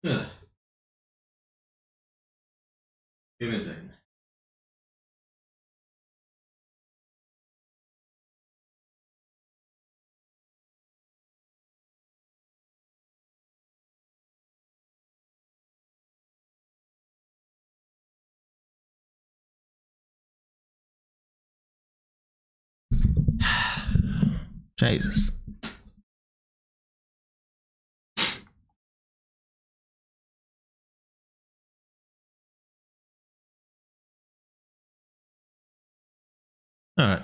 Yeah. Give me a second. Jesus. All right.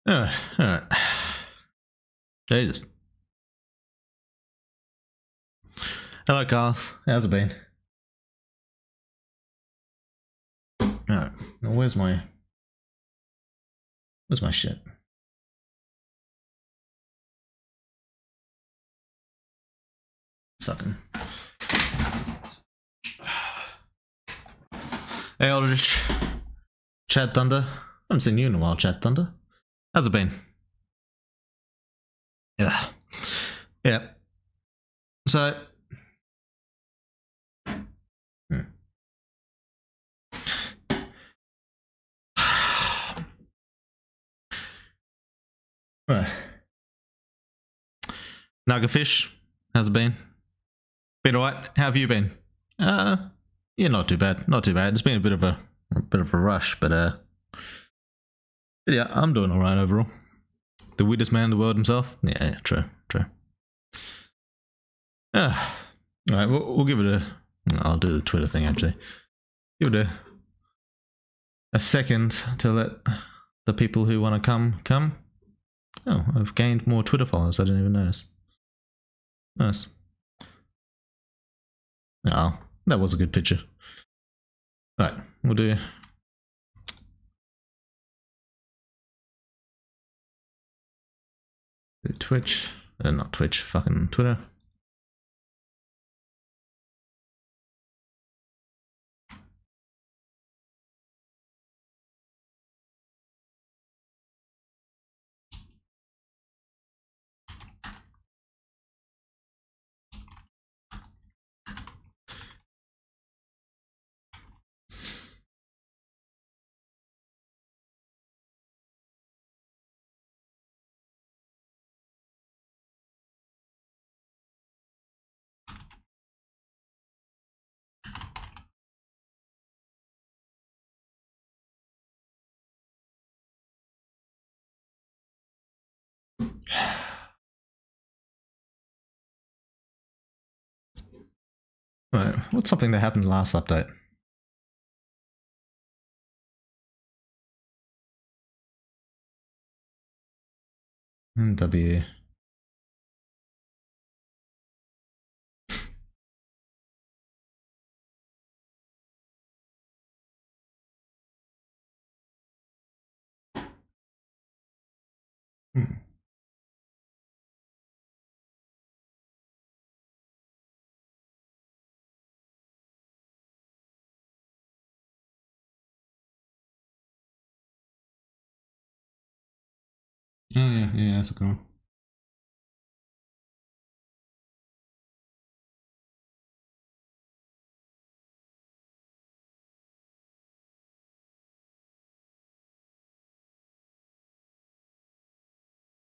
All right. All right. Jesus. Hello, Carlos. How's it been? All right. Now, where's my shit? It's fucking. Hey, Aldrich. Chad Thunder. I haven't seen you in a while, Chad Thunder. How's it been? Yeah. Yeah. So. Right. Nuggetfish. How's it been? Been alright? How have you been? Yeah, not too bad. Not too bad. It's been a bit of a rush, but yeah, I'm doing alright overall. The weirdest man in the world himself? Yeah, true. Alright, we'll give it a. I'll do the Twitter thing actually. Give it a second to let the people who want to come. Oh, I've gained more Twitter followers. I didn't even notice. Nice. Oh, that was a good picture. Right, we'll do Twitch. Not Twitch, fucking Twitter. Right, what's something that happened last update? W. Hmm. Oh yeah, that's a cool.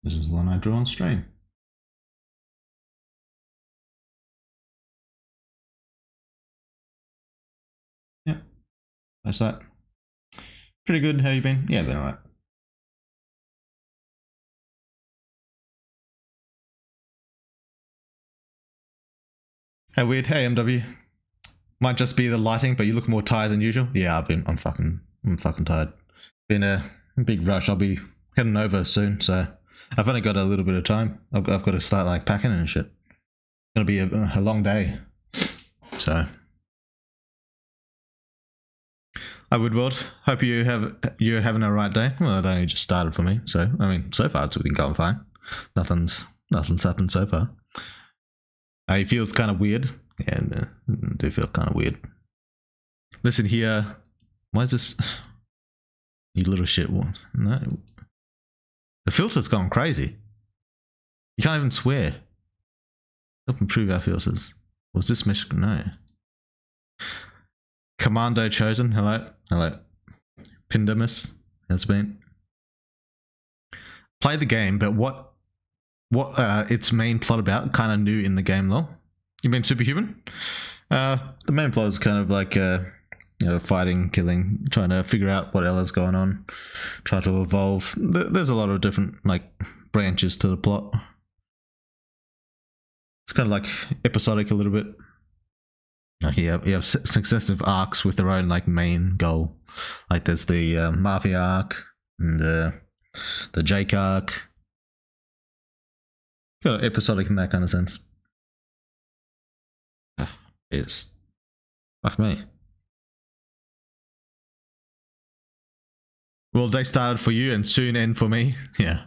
This is the one I drew on stream. Yeah, that's that. Pretty good. How you been? Yeah, been alright. Hey, weird. Hey, MW. Might just be the lighting, but you look more tired than usual. Yeah, I'm fucking tired. Been a big rush. I'll be heading over soon, so I've only got a little bit of time. I've got to start like packing and shit. It's gonna be a long day. So, I would world. Hope you're having a right day. Well, it only just started for me, so I mean, so far it's been going fine. Nothing's happened so far. It feels kind of weird. Yeah, I do feel kind of weird. Listen here. Why is this? You little shit. What? No. The filter's gone crazy. You can't even swear. Help improve our filters. Was this mission? No. Commando chosen. Hello. Hello. Pindamus has been. Play the game, but what its main plot about? Kind of new in the game though. You mean Superhuman? The main plot is kind of like fighting, killing, trying to figure out what else is going on, try to evolve. There's a lot of different like branches to the plot. It's kind of like episodic a little bit. Like you have successive arcs with their own like main goal. Like there's the Mafia arc and the Jake arc. Kind of episodic in that kind of sense. Is fuck me. Well, they started for you and soon end for me. Yeah.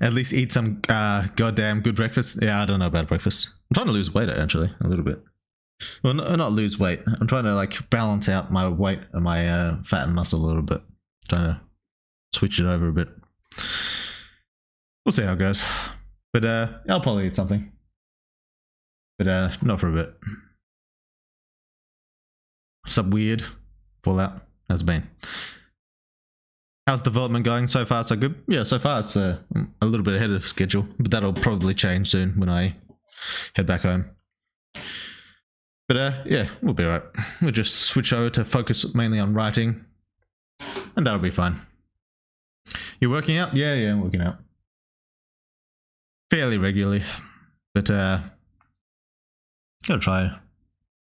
At least eat some goddamn good breakfast. Yeah, I don't know about breakfast. I'm trying to lose weight actually, a little bit. Well, not lose weight. I'm trying to like balance out my weight and my fat and muscle a little bit. Trying to switch it over a bit. We'll see how it goes. But I'll probably eat something. But not for a bit. Some weird Fallout has been. How's development going? So far so good? Yeah, so far it's a little bit ahead of schedule, but that'll probably change soon when I head back home. But yeah, we'll be alright. We'll just switch over to focus mainly on writing, and that'll be fine. You working out? Yeah, I'm working out. Fairly regularly, but gotta try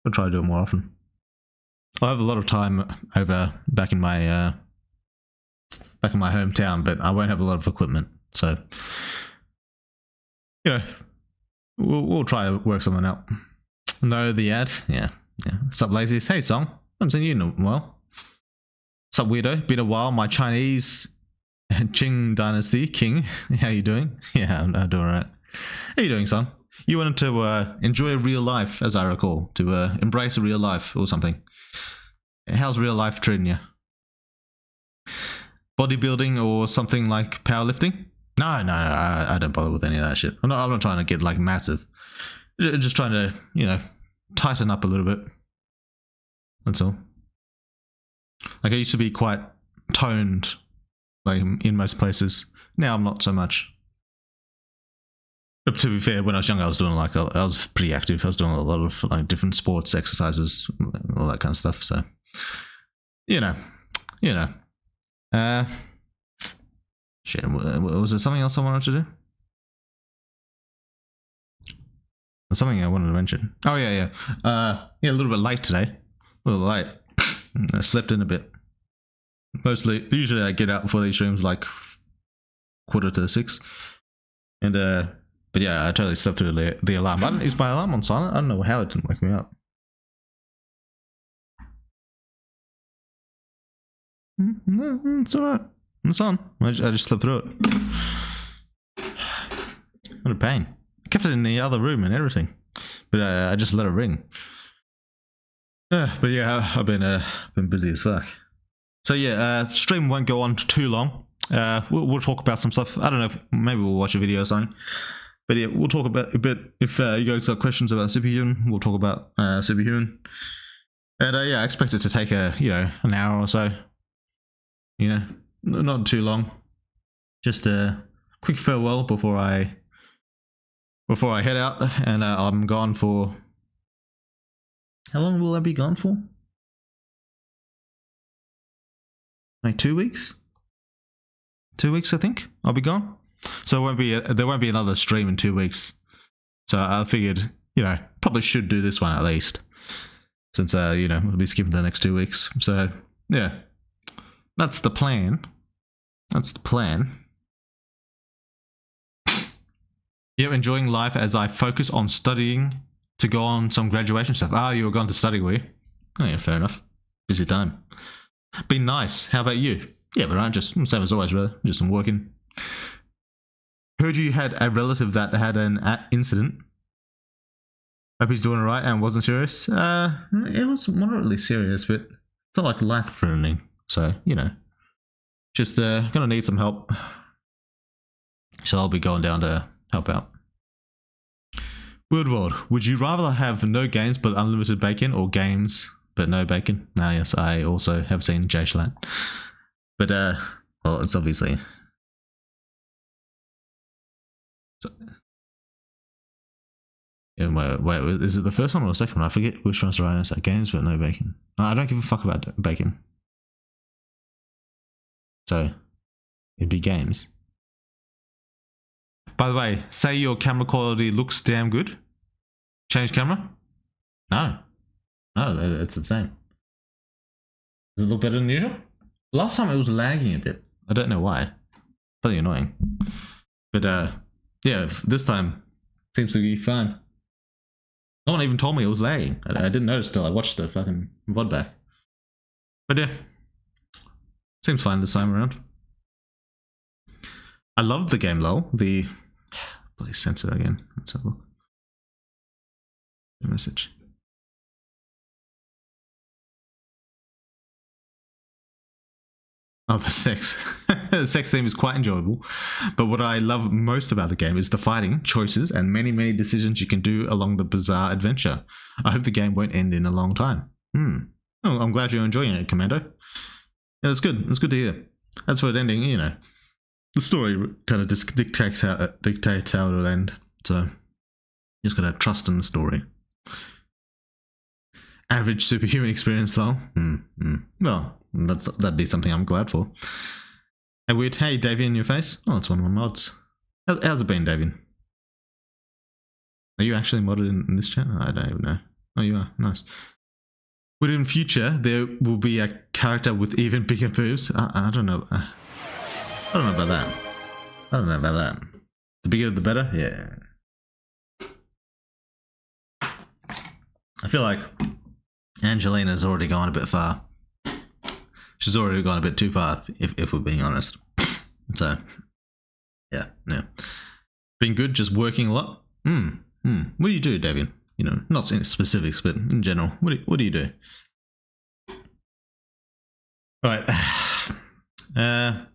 to do it more often. I have a lot of time over back in my hometown, but I won't have a lot of equipment, so you know, we'll try to work something out. No, the ad, yeah. Sup, lazies? Hey, Song, I haven't seen you in a while. Sup, weirdo? Been a while. My Chinese Qing Dynasty king. How you doing? Yeah, I'm doing alright. How you doing, Song? You wanted to enjoy real life, as I recall, to embrace real life or something. How's real life treating you? Bodybuilding or something like powerlifting? No, I don't bother with any of that shit. I'm not trying to get like massive. Just trying to, you know, tighten up a little bit. That's all. Like I used to be quite toned, like in most places. Now I'm not so much. But to be fair, when I was younger, I was doing like I was pretty active. I was doing a lot of like different sports, exercises, all that kind of stuff. So, you know. Shit. Was there something else I wanted to do? There's something I wanted to mention. Oh yeah. Yeah, a little bit late today. A little late. I slept in a bit. Usually I get out before these streams like 5:45, and but yeah, I totally slept through the alarm button. Is my alarm on silent? I don't know how it didn't wake me up. No, it's alright. It's on. I just slept through it. What a pain. I kept it in the other room and everything, but I just let it ring. But yeah, I've been busy as fuck. So yeah, stream won't go on too long. We'll talk about some stuff. I don't know if maybe we'll watch a video or something. But yeah, we'll talk about a bit. If you guys got questions about Superhuman, we'll talk about Superhuman. And yeah, I expect it to take an hour or so. You know, not too long. Just quick farewell before I head out, and I'm gone for. How long will I be gone for? Like 2 weeks. 2 weeks, I think. I'll be gone. So there won't be another stream in 2 weeks. So I figured, probably should do this one at least, since we'll be skipping the next 2 weeks. So yeah, that's the plan. Yeah, enjoying life as I focus on studying to go on some graduation stuff. You were going to study, were you? Oh yeah, fair enough. Busy time. Been nice. How about you? Yeah, but just same as always, really. Just working. Heard you had a relative that had an incident. Hope he's doing alright and wasn't serious. It was moderately serious, but it's not like life-threatening. So, just gonna need some help. So I'll be going down to help out. Weird World. Would you rather have no games but unlimited bacon, or games but no bacon? Yes, I also have seen J-Slat. But, well, it's obviously... Wait, is it the first one or the second one? I forget which one's the right answer. Games but no bacon. I don't give a fuck about bacon. So, it'd be games. By the way, say your camera quality looks damn good. Change camera? No, it's the same. Does it look better than usual? Last time it was lagging a bit. I don't know why. Pretty annoying. But yeah, this time seems to be fine. No one even told me it was lagging. I didn't notice till I watched the fucking VOD back. But yeah, seems fine this time around. I loved the game, lol. The bloody censor again. Let's have a look. Message. Oh, the sex. The sex theme is quite enjoyable, but what I love most about the game is the fighting, choices, and many, many decisions you can do along the bizarre adventure. I hope the game won't end in a long time. Oh, I'm glad you're enjoying it, Commando. Yeah, that's good. It's good to hear. As for it ending, the story kind of dictates how it'll end. So, you just gotta trust in the story. Average superhuman experience, though. Well, that'd be something I'm glad for. Hey, weird. Hey, Davian, in your face. Oh, it's one of my mods. How's it been, Davian? Are you actually modded in this chat? I don't even know. Oh, you are. Nice. Within future, there will be a character with even bigger boobs. I don't know. I don't know about that. The bigger, the better. Yeah. I feel like Angelina's already gone a bit far. She's already gone a bit too far, if we're being honest. So, yeah. Been good, just working a lot. What do you do, Davian? Not in specifics, but in general. What do you do? Right. I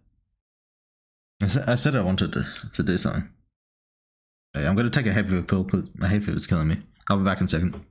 said I wanted to do something. I'm going to take a hay fever pill because my hay fever is killing me. I'll be back in a second.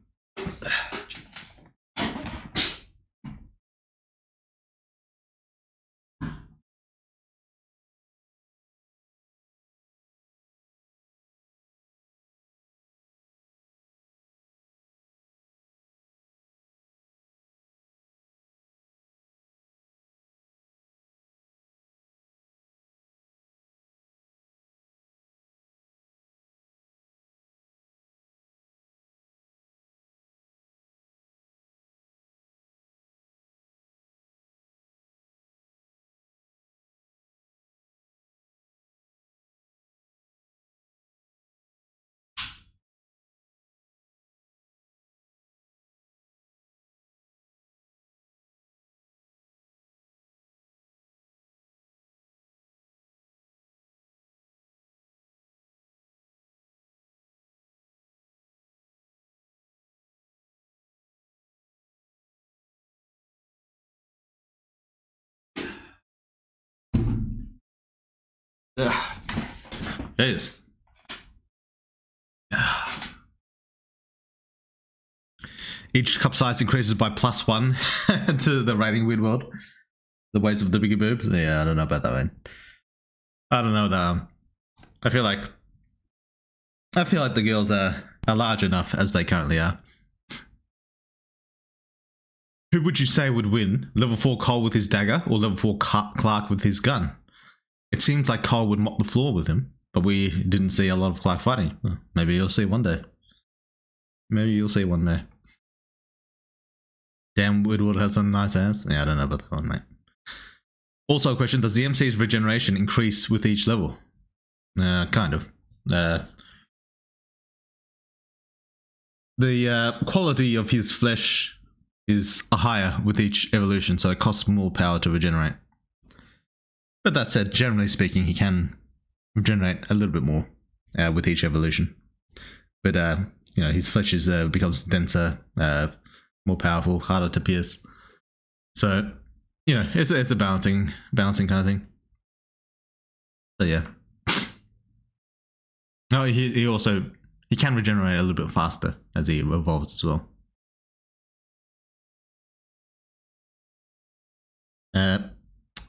Jeez. Each cup size increases by +1 to the rating. Weird World. The ways of the bigger boobs. Yeah, I don't know about that one. I don't know that. I feel like the girls are large enough as they currently are. Who would you say would win? Level 4 Cole with his dagger or level 4 Clark with his gun? It seems like Cole would mop the floor with him, but we didn't see a lot of Clark fighting. Well, maybe you'll see one day. Maybe you'll see one day. Damn, Woodward has some nice ass. Yeah, I don't know about that one, mate. Also a question, does the MC's regeneration increase with each level? Kind of. The quality of his flesh is higher with each evolution, so it costs more power to regenerate. But that said, generally speaking, he can regenerate a little bit more with each evolution. But you know, his flesh is becomes denser, more powerful, harder to pierce. So you know, it's a balancing kind of thing. So yeah. No, he also can regenerate a little bit faster as he evolves as well.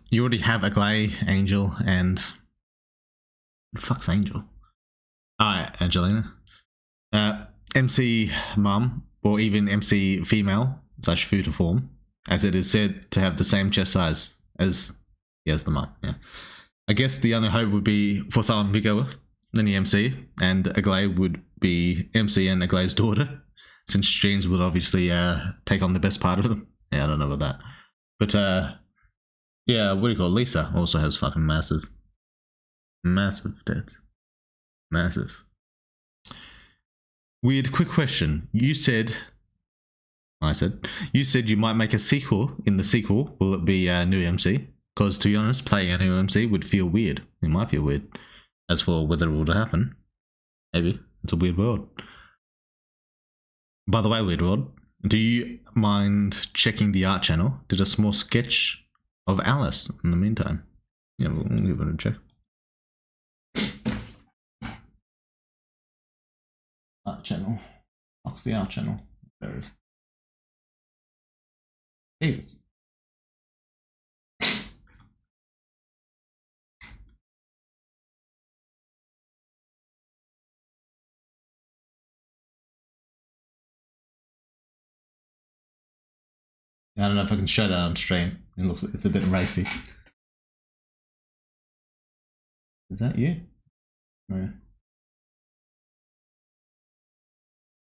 You already have Aglaé, Angel, and what the fuck's Angel? Alright, Angelina. MC Mum, or even MC Female / Future form, as it is said to have the same chest size as the mum. Yeah. I guess the only hope would be for someone bigger than the MC, and Aglaé would be MC and Aglaé's daughter, since genes would obviously take on the best part of them. Yeah, I don't know about that. But yeah, what do you call it? Lisa also has fucking massive tits. Massive. Weird quick question. You said you might make a sequel. In the sequel, will it be a new MC? Because to be honest, playing a new MC would feel weird. It might feel weird. As for whether it will happen, maybe. It's a weird world. By the way, weird world, do you mind checking the art channel? Did a small sketch of Alice in the meantime. Yeah, we'll give it a check. Art channel. What's the art channel? There it is. I don't know if I can show that on stream. It's a bit racy. Is that you? No.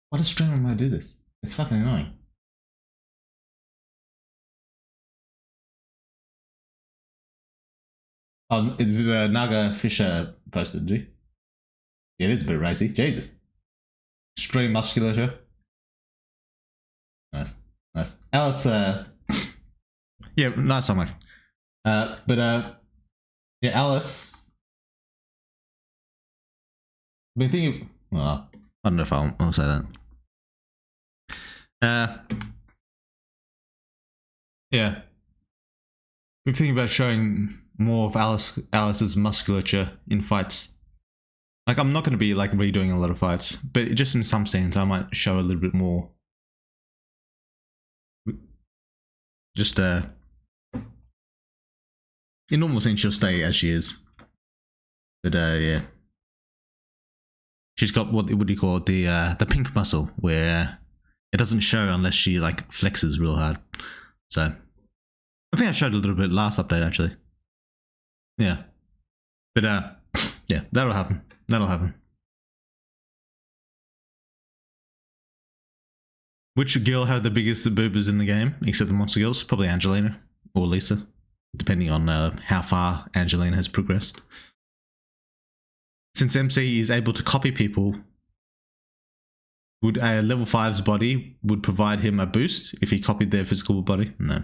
Why does stream mode do this? It's fucking annoying. Oh, did Naga Fisher posted, did he? Yeah, it is a bit racy. Jesus. Stream musculature. Nice. Alice, yeah, nice song, but yeah, Alice. Been thinking. Well, I don't know if I'll say that. Yeah. Been thinking about showing more of Alice's musculature in fights. Like, I'm not going to be like redoing a lot of fights, but just in some scenes, I might show a little bit more. Just in normal scenes, she'll stay as she is. But yeah, she's got what do you call it? The pink muscle, where it doesn't show unless she like flexes real hard. So I think I showed a little bit last update actually. Yeah, but yeah, that'll happen. Which girl had the biggest boobers in the game, except the monster girls? Probably Angelina or Lisa, depending on how far Angelina has progressed. Since MC is able to copy people, would a level 5's body would provide him a boost if he copied their physical body? No.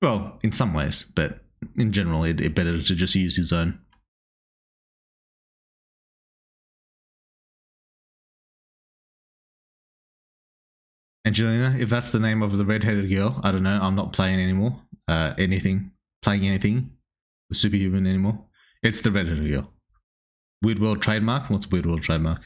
Well, in some ways, but in general, it's better to just use his own. Angelina, if that's the name of the red-headed girl, I don't know. I'm not playing anymore. Playing anything with Superhuman anymore. It's the red-headed girl. Weird World trademark? What's Weird World trademark?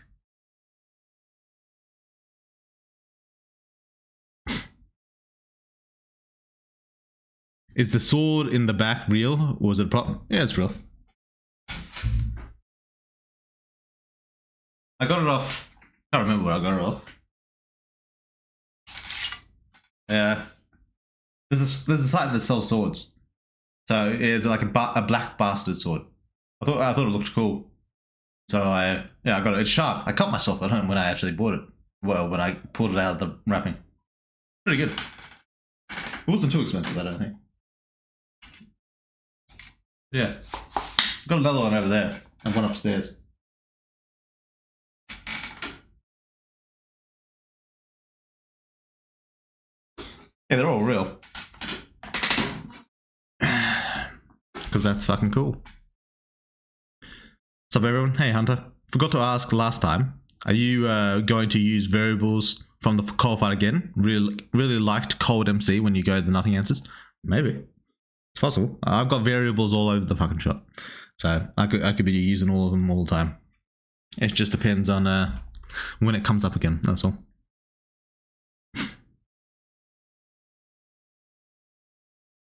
Is the sword in the back real, or is it a prop? Yeah, it's real. I got it off. I can't remember where I got it off. Yeah. There's a site that sells swords. So it's like a black bastard sword. I thought it looked cool. So I got it. It's sharp. I cut myself at home when I actually bought it. Well, when I pulled it out of the wrapping. Pretty good. It wasn't too expensive, I don't think. Yeah. Got another one over there and one upstairs. Yeah, they're all real. Because that's fucking cool. What's up, everyone? Hey, Hunter. Forgot to ask last time. Are you going to use variables from the coal fight again? Really liked Cold MC when you go to Nothing Answers. Maybe. It's possible. I've got variables all over the fucking shop. So I could be using all of them all the time. It just depends on when it comes up again, that's all.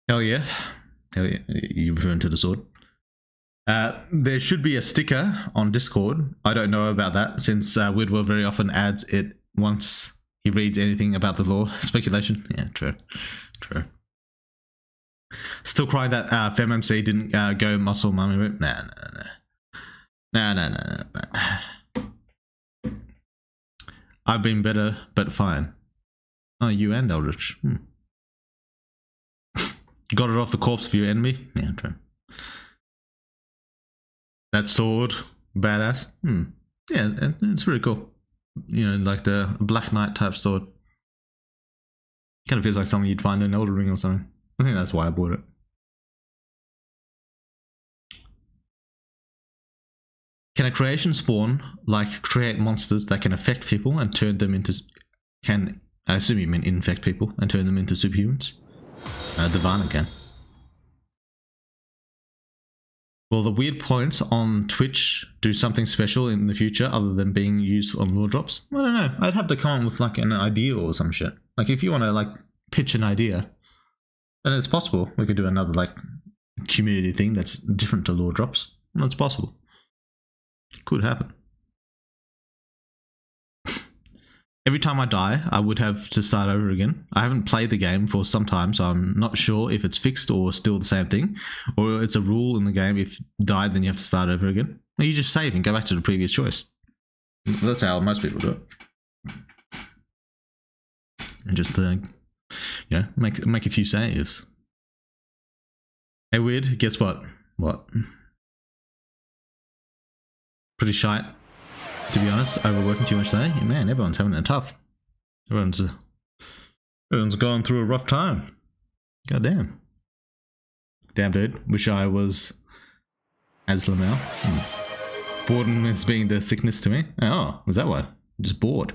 Hell yeah. Hell yeah. You're referring to the sword. There should be a sticker on Discord. I don't know about that since Widwell very often adds it once he reads anything about the lore. Speculation. Yeah, true. True. Still crying that FemMC didn't go muscle mummy rip. Nah. I've been better, but fine. Oh, you and Eldritch. Got it off the corpse of your enemy? Yeah, true. That sword, badass. Yeah, it's really cool. You know, like the Black Knight type sword. Kind of feels like something you'd find in Elden Ring or something. I think that's why I bought it. Can a creation spawn, like create monsters that can affect people and turn them into... Can, I assume you mean infect people and turn them into superhumans? Divana can. Will the weird points on Twitch do something special in the future other than being used on lore drops? I don't know. I'd have to come up with like an idea or some shit. Like if you want to like pitch an idea, then it's possible. We could do another like community thing that's different to lore drops. That's possible. Could happen. Every time I die, I would have to start over again. I haven't played the game for some time, so I'm not sure if it's fixed or still the same thing. Or it's a rule in the game, if you died, then you have to start over again. Or you just save and go back to the previous choice. That's how most people do it. And just, make a few saves. Hey, weird, guess what? What? Pretty shite. To be honest, overworking too much today. Man, everyone's having it tough. Everyone's going through a rough time. Goddamn. Damn, dude. Wish I was Aslam now. Boredom is being the sickness to me. Oh, was that why? Just bored.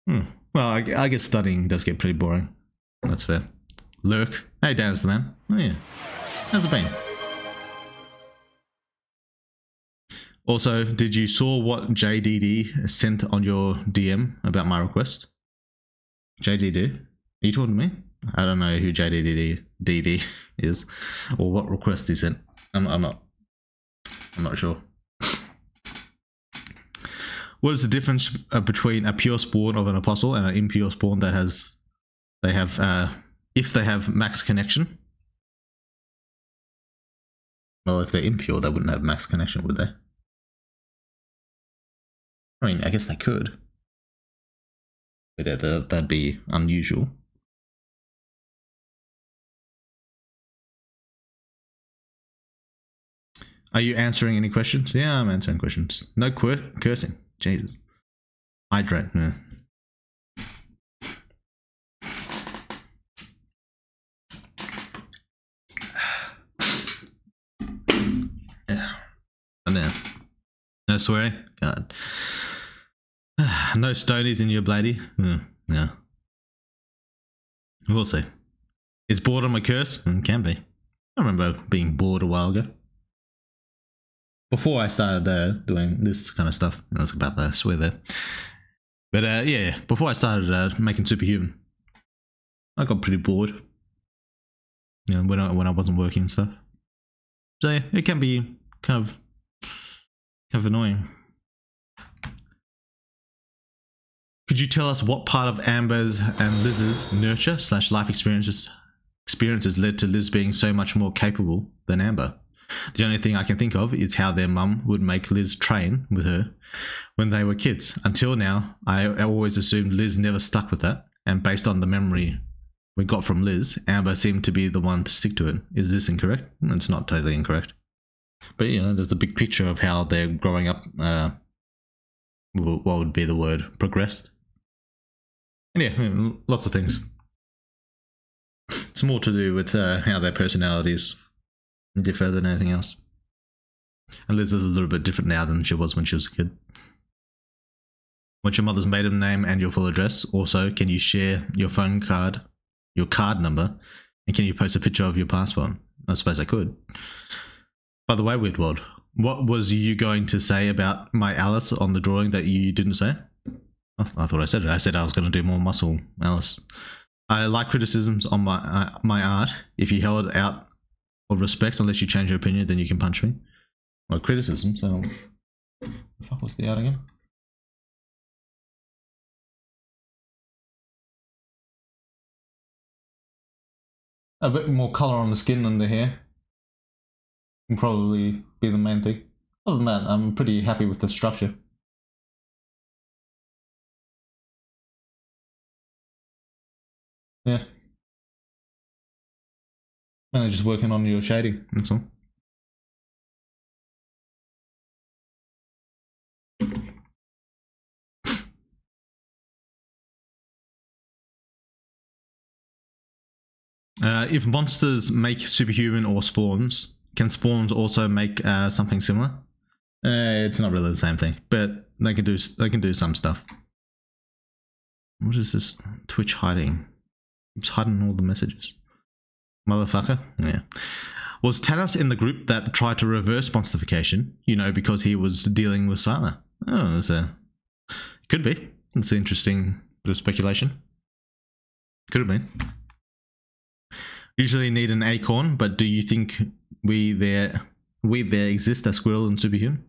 Well, I guess studying does get pretty boring. That's fair. Lurk. Hey, Dan's the man. Oh yeah. How's it been? Also, did you saw what JDD sent on your DM about my request? JDD? Are you talking to me? I don't know who JDD is or what request he sent. I'm not sure. What is the difference between a pure spawn of an apostle and an impure spawn that if they have max connection? Well, if they're impure, they wouldn't have max connection, would they? I mean, I guess they could. But that'd be unusual. Are you answering any questions? Yeah, I'm answering questions. No cursing. Jesus. Hydrate. Yeah. Yeah. And then, no swearing? God. No stonies in your bladey? Yeah. We'll see. Is boredom a curse? Can be. I remember being bored a while ago. Before I started doing this kind of stuff. That's about the swear there. But yeah, before I started making Superhuman, I got pretty bored. You know, when I wasn't working and stuff. So yeah, it can be kind of annoying. Could you tell us what part of Amber's and Liz's nurture / life experiences led to Liz being so much more capable than Amber? The only thing I can think of is how their mum would make Liz train with her when they were kids. Until now, I always assumed Liz never stuck with that, and based on the memory we got from Liz, Amber seemed to be the one to stick to it. Is this incorrect? It's not totally incorrect. But, you know, there's a big picture of how they're growing up, what would be the word, progressed. And yeah, lots of things. It's more to do with how their personalities differ than anything else. And Liz is a little bit different now than she was when she was a kid. What's your mother's maiden name and your full address? Also, can you share your phone card, your card number, and can you post a picture of your passport? I suppose I could. By the way, Weird World, what was you going to say about my Alice on the drawing that you didn't say? I thought I said it. I said I was going to do more muscle Alice. I like criticisms on my art. If you held out of respect, unless you change your opinion, then you can punch me. Well, criticism, so... The fuck was the art again? A bit more colour on the skin and the hair can probably be the main thing. Other than that, I'm pretty happy with the structure. Yeah. And just working on your shading, that's all. If monsters make superhuman or spawns, can spawns also make something similar? It's not really the same thing, but they can do some stuff. What is this Twitch hiding? It's hiding all the messages. Motherfucker. Yeah. Was Tanos in the group that tried to reverse monstification? You know, because he was dealing with Sylar. Oh, could be. It's an interesting bit of speculation. Could have been. Usually need an acorn, but do you think we there exist as squirrel and superhuman?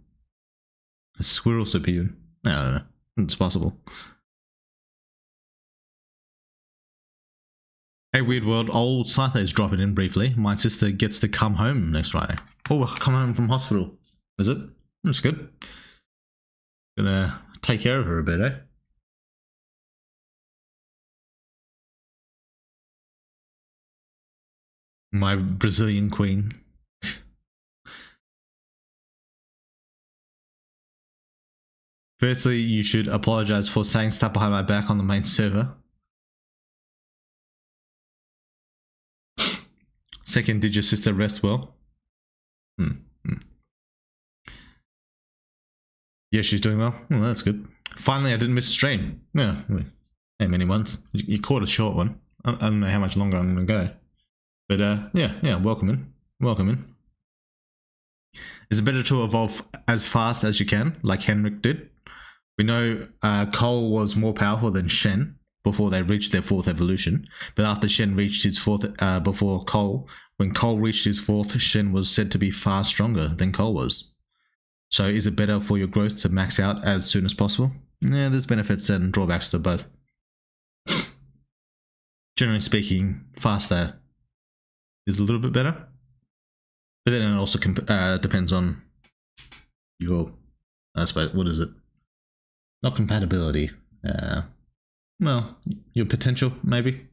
A squirrel superhuman? I don't know. It's possible. Hey, Weird World, old Scythe is dropping in briefly. My sister gets to come home next Friday. Oh, come home from hospital. Is it? That's good. Gonna take care of her a bit, eh? My Brazilian queen. Firstly, you should apologize for saying stuff behind my back on the main server. Second, did your sister rest well? Yeah, she's doing well. Oh, that's good. Finally, I didn't miss a stream. Yeah, hey, many months. You caught a short one. I don't know how much longer I'm going to go. But yeah, welcome in. Welcome in. Is it better to evolve as fast as you can, like Henrik did? We know Cole was more powerful than Shen before they reached their 4th evolution, but after Shen reached his 4th, before Cole, when Cole reached his 4th, Shen was said to be far stronger than Cole was. So is it better for your growth to max out as soon as possible? Yeah, there's benefits and drawbacks to both. Generally speaking, faster is a little bit better, but then it also depends on your, I suppose, what is it? Not compatibility. Well, your potential, maybe.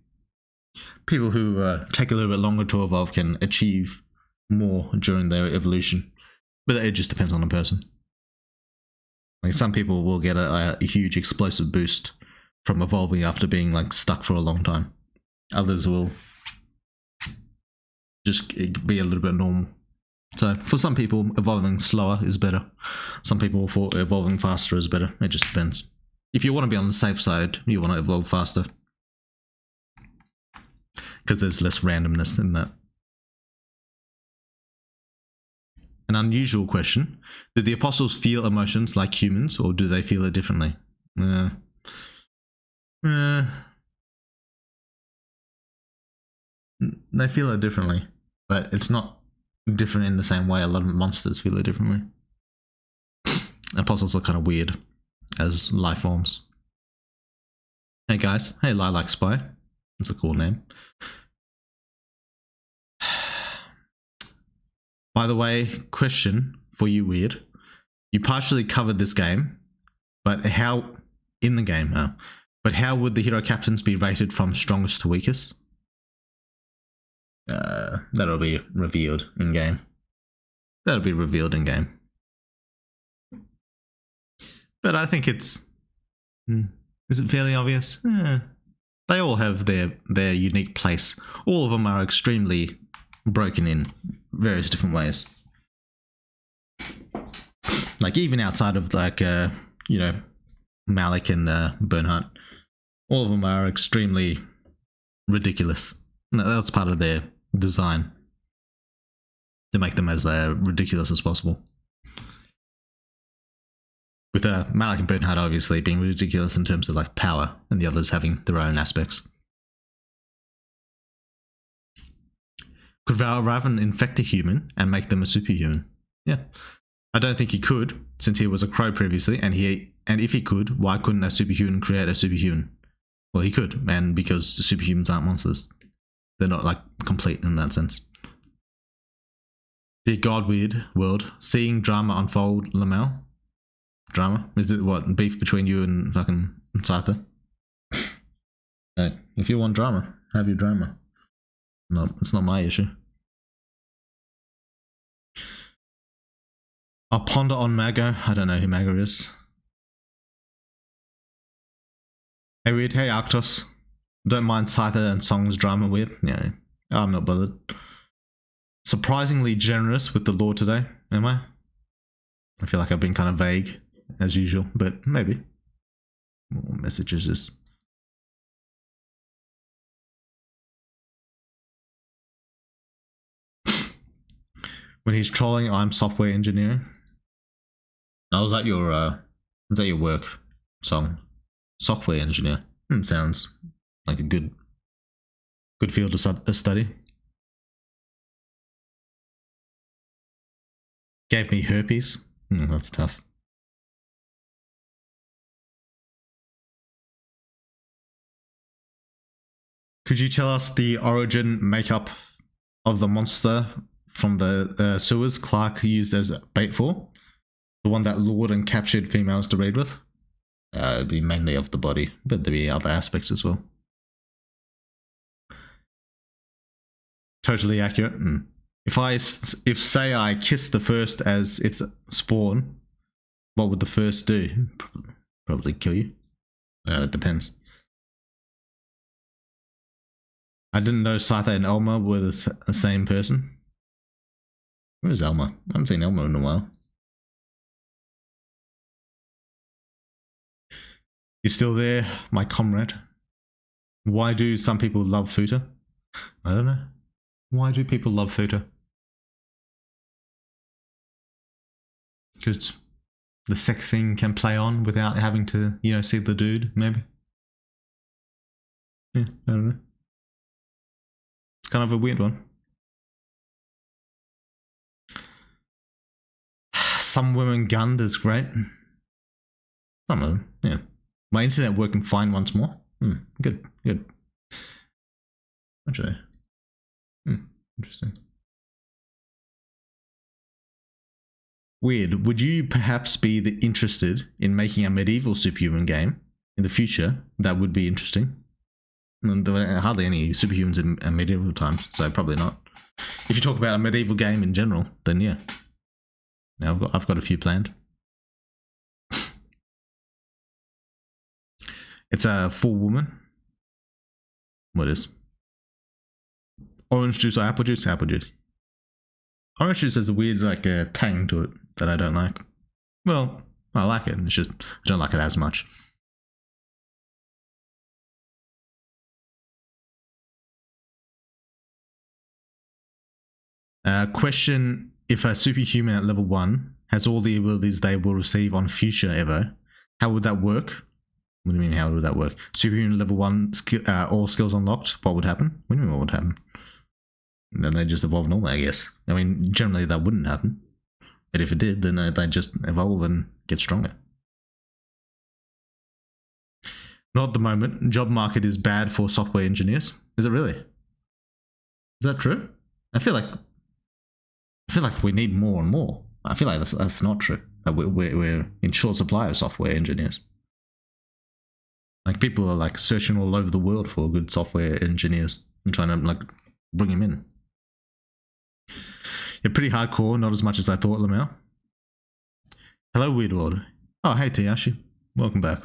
People who take a little bit longer to evolve can achieve more during their evolution, but it just depends on the person. Like some people will get a huge explosive boost from evolving after being like stuck for a long time. Others will just be a little bit normal. So for some people, evolving slower is better. Some people for evolving faster is better. It just depends. If you want to be on the safe side, you want to evolve faster, because there's less randomness in that. An unusual question. Did the apostles feel emotions like humans, or do they feel it differently? They feel it differently, but it's not different in the same way a lot of monsters feel it differently. Apostles are kind of weird as life forms. Hey guys, hey Lilac Spy. That's a cool name. By the way, question for you, Weird. You partially covered this game, but how in the game? But how would the hero captains be rated from strongest to weakest? That'll be revealed in game. That'll be revealed in game. But I think it's. Is it fairly obvious? They all have their unique place. All of them are extremely broken in various different ways. Like even outside of like Malik and Bernhardt, all of them are extremely ridiculous. That's part of their design, to make them as ridiculous as possible. With Malik and Bernhardt obviously being ridiculous in terms of like power, and the others having their own aspects. Could Valravn infect a human and make them a superhuman? Yeah. I don't think he could, since he was a crow previously, and if he could, why couldn't a superhuman create a superhuman? Well, he could, and because superhumans aren't monsters. They're not like complete in that sense. Dear God, Weird World, seeing drama unfold, Lamel. Drama? Is it what, beef between you and fucking Scyther? Hey, if you want drama, have your drama. No, it's not my issue. I'll ponder on Mago. I don't know who Mago is. Hey Weird, hey Arctos. Don't mind Scyther and Song's drama, Weird. Yeah, I'm not bothered. Surprisingly generous with the lore today, am I? I feel like I've been kind of vague, as usual, but maybe. What message is this? When he's trolling, I'm software engineering. Oh, was that your work song? Software engineer. Sounds like a good field to study. Gave me herpes. That's tough. Could you tell us the origin makeup of the monster from the sewers Clark used as bait for? The one that lured and captured females to raid with? It'd be mainly of the body, but there'd be other aspects as well. Totally accurate. If say I kiss the first as its spawn, what would the first do? Probably kill you. It depends. I didn't know Scyther and Elma were the same person. Where is Elma? I haven't seen Elma in a while. You still there, my comrade? Why do some people love Futa? I don't know. Why do people love Futa? Because the sex thing can play on without having to, see the dude, maybe? Yeah, I don't know. It's kind of a weird one. Some women gunned is great. Some of them, yeah. My internet working fine once more. Good. Actually. Interesting. Weird. Would you perhaps be interested in making a medieval superhuman game in the future? That would be interesting. There are hardly any superhumans in medieval times, so probably not. If you talk about a medieval game in general, then yeah. Now I've got a few planned. It's a full woman. What is? Orange juice or apple juice? Apple juice. Orange juice has a weird tang to it that I don't like. Well, I like it. It's just I don't like it as much. Question: if a superhuman at level 1 has all the abilities they will receive on future Evo, how would that work? What do you mean, how would that work? Superhuman level 1, all skills unlocked, what would happen? What do you mean, what would happen? Then they just evolve normally, I guess. I mean, generally that wouldn't happen. But if it did, then they'd just evolve and get stronger. Not at the moment. Job market is bad for software engineers. Is it really? Is that true? I feel like we need more and more. I feel like that's not true. We're in short supply of software engineers. Like, people are like searching all over the world for good software engineers and trying to like bring them in. You're pretty hardcore, not as much as I thought, Lamel. Hello, Weird World. Oh, hey, Tayashi. Welcome back.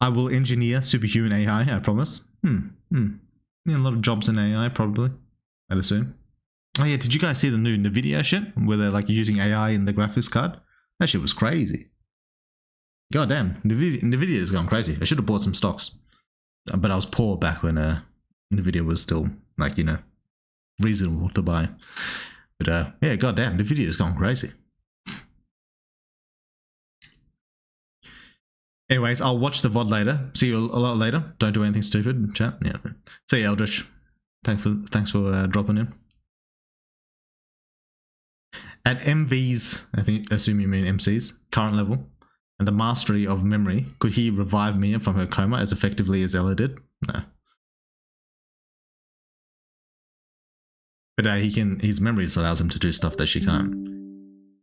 I will engineer superhuman AI, I promise. Yeah, a lot of jobs in AI, probably, I'd assume. Oh yeah, did you guys see the new NVIDIA shit? Where they're like using AI in the graphics card? That shit was crazy. God damn, NVIDIA has gone crazy. I should have bought some stocks. But I was poor back when NVIDIA was still, like, you know, reasonable to buy. But yeah, god damn, NVIDIA has gone crazy. Anyways, I'll watch the VOD later. See you a lot later. Don't do anything stupid, chat. Yeah. See you, Eldritch. Thanks for dropping in. At MV's, assume you mean MC's, current level, and the mastery of memory, could he revive Mia from her coma as effectively as Ella did? No. But his memories allows him to do stuff that she can't.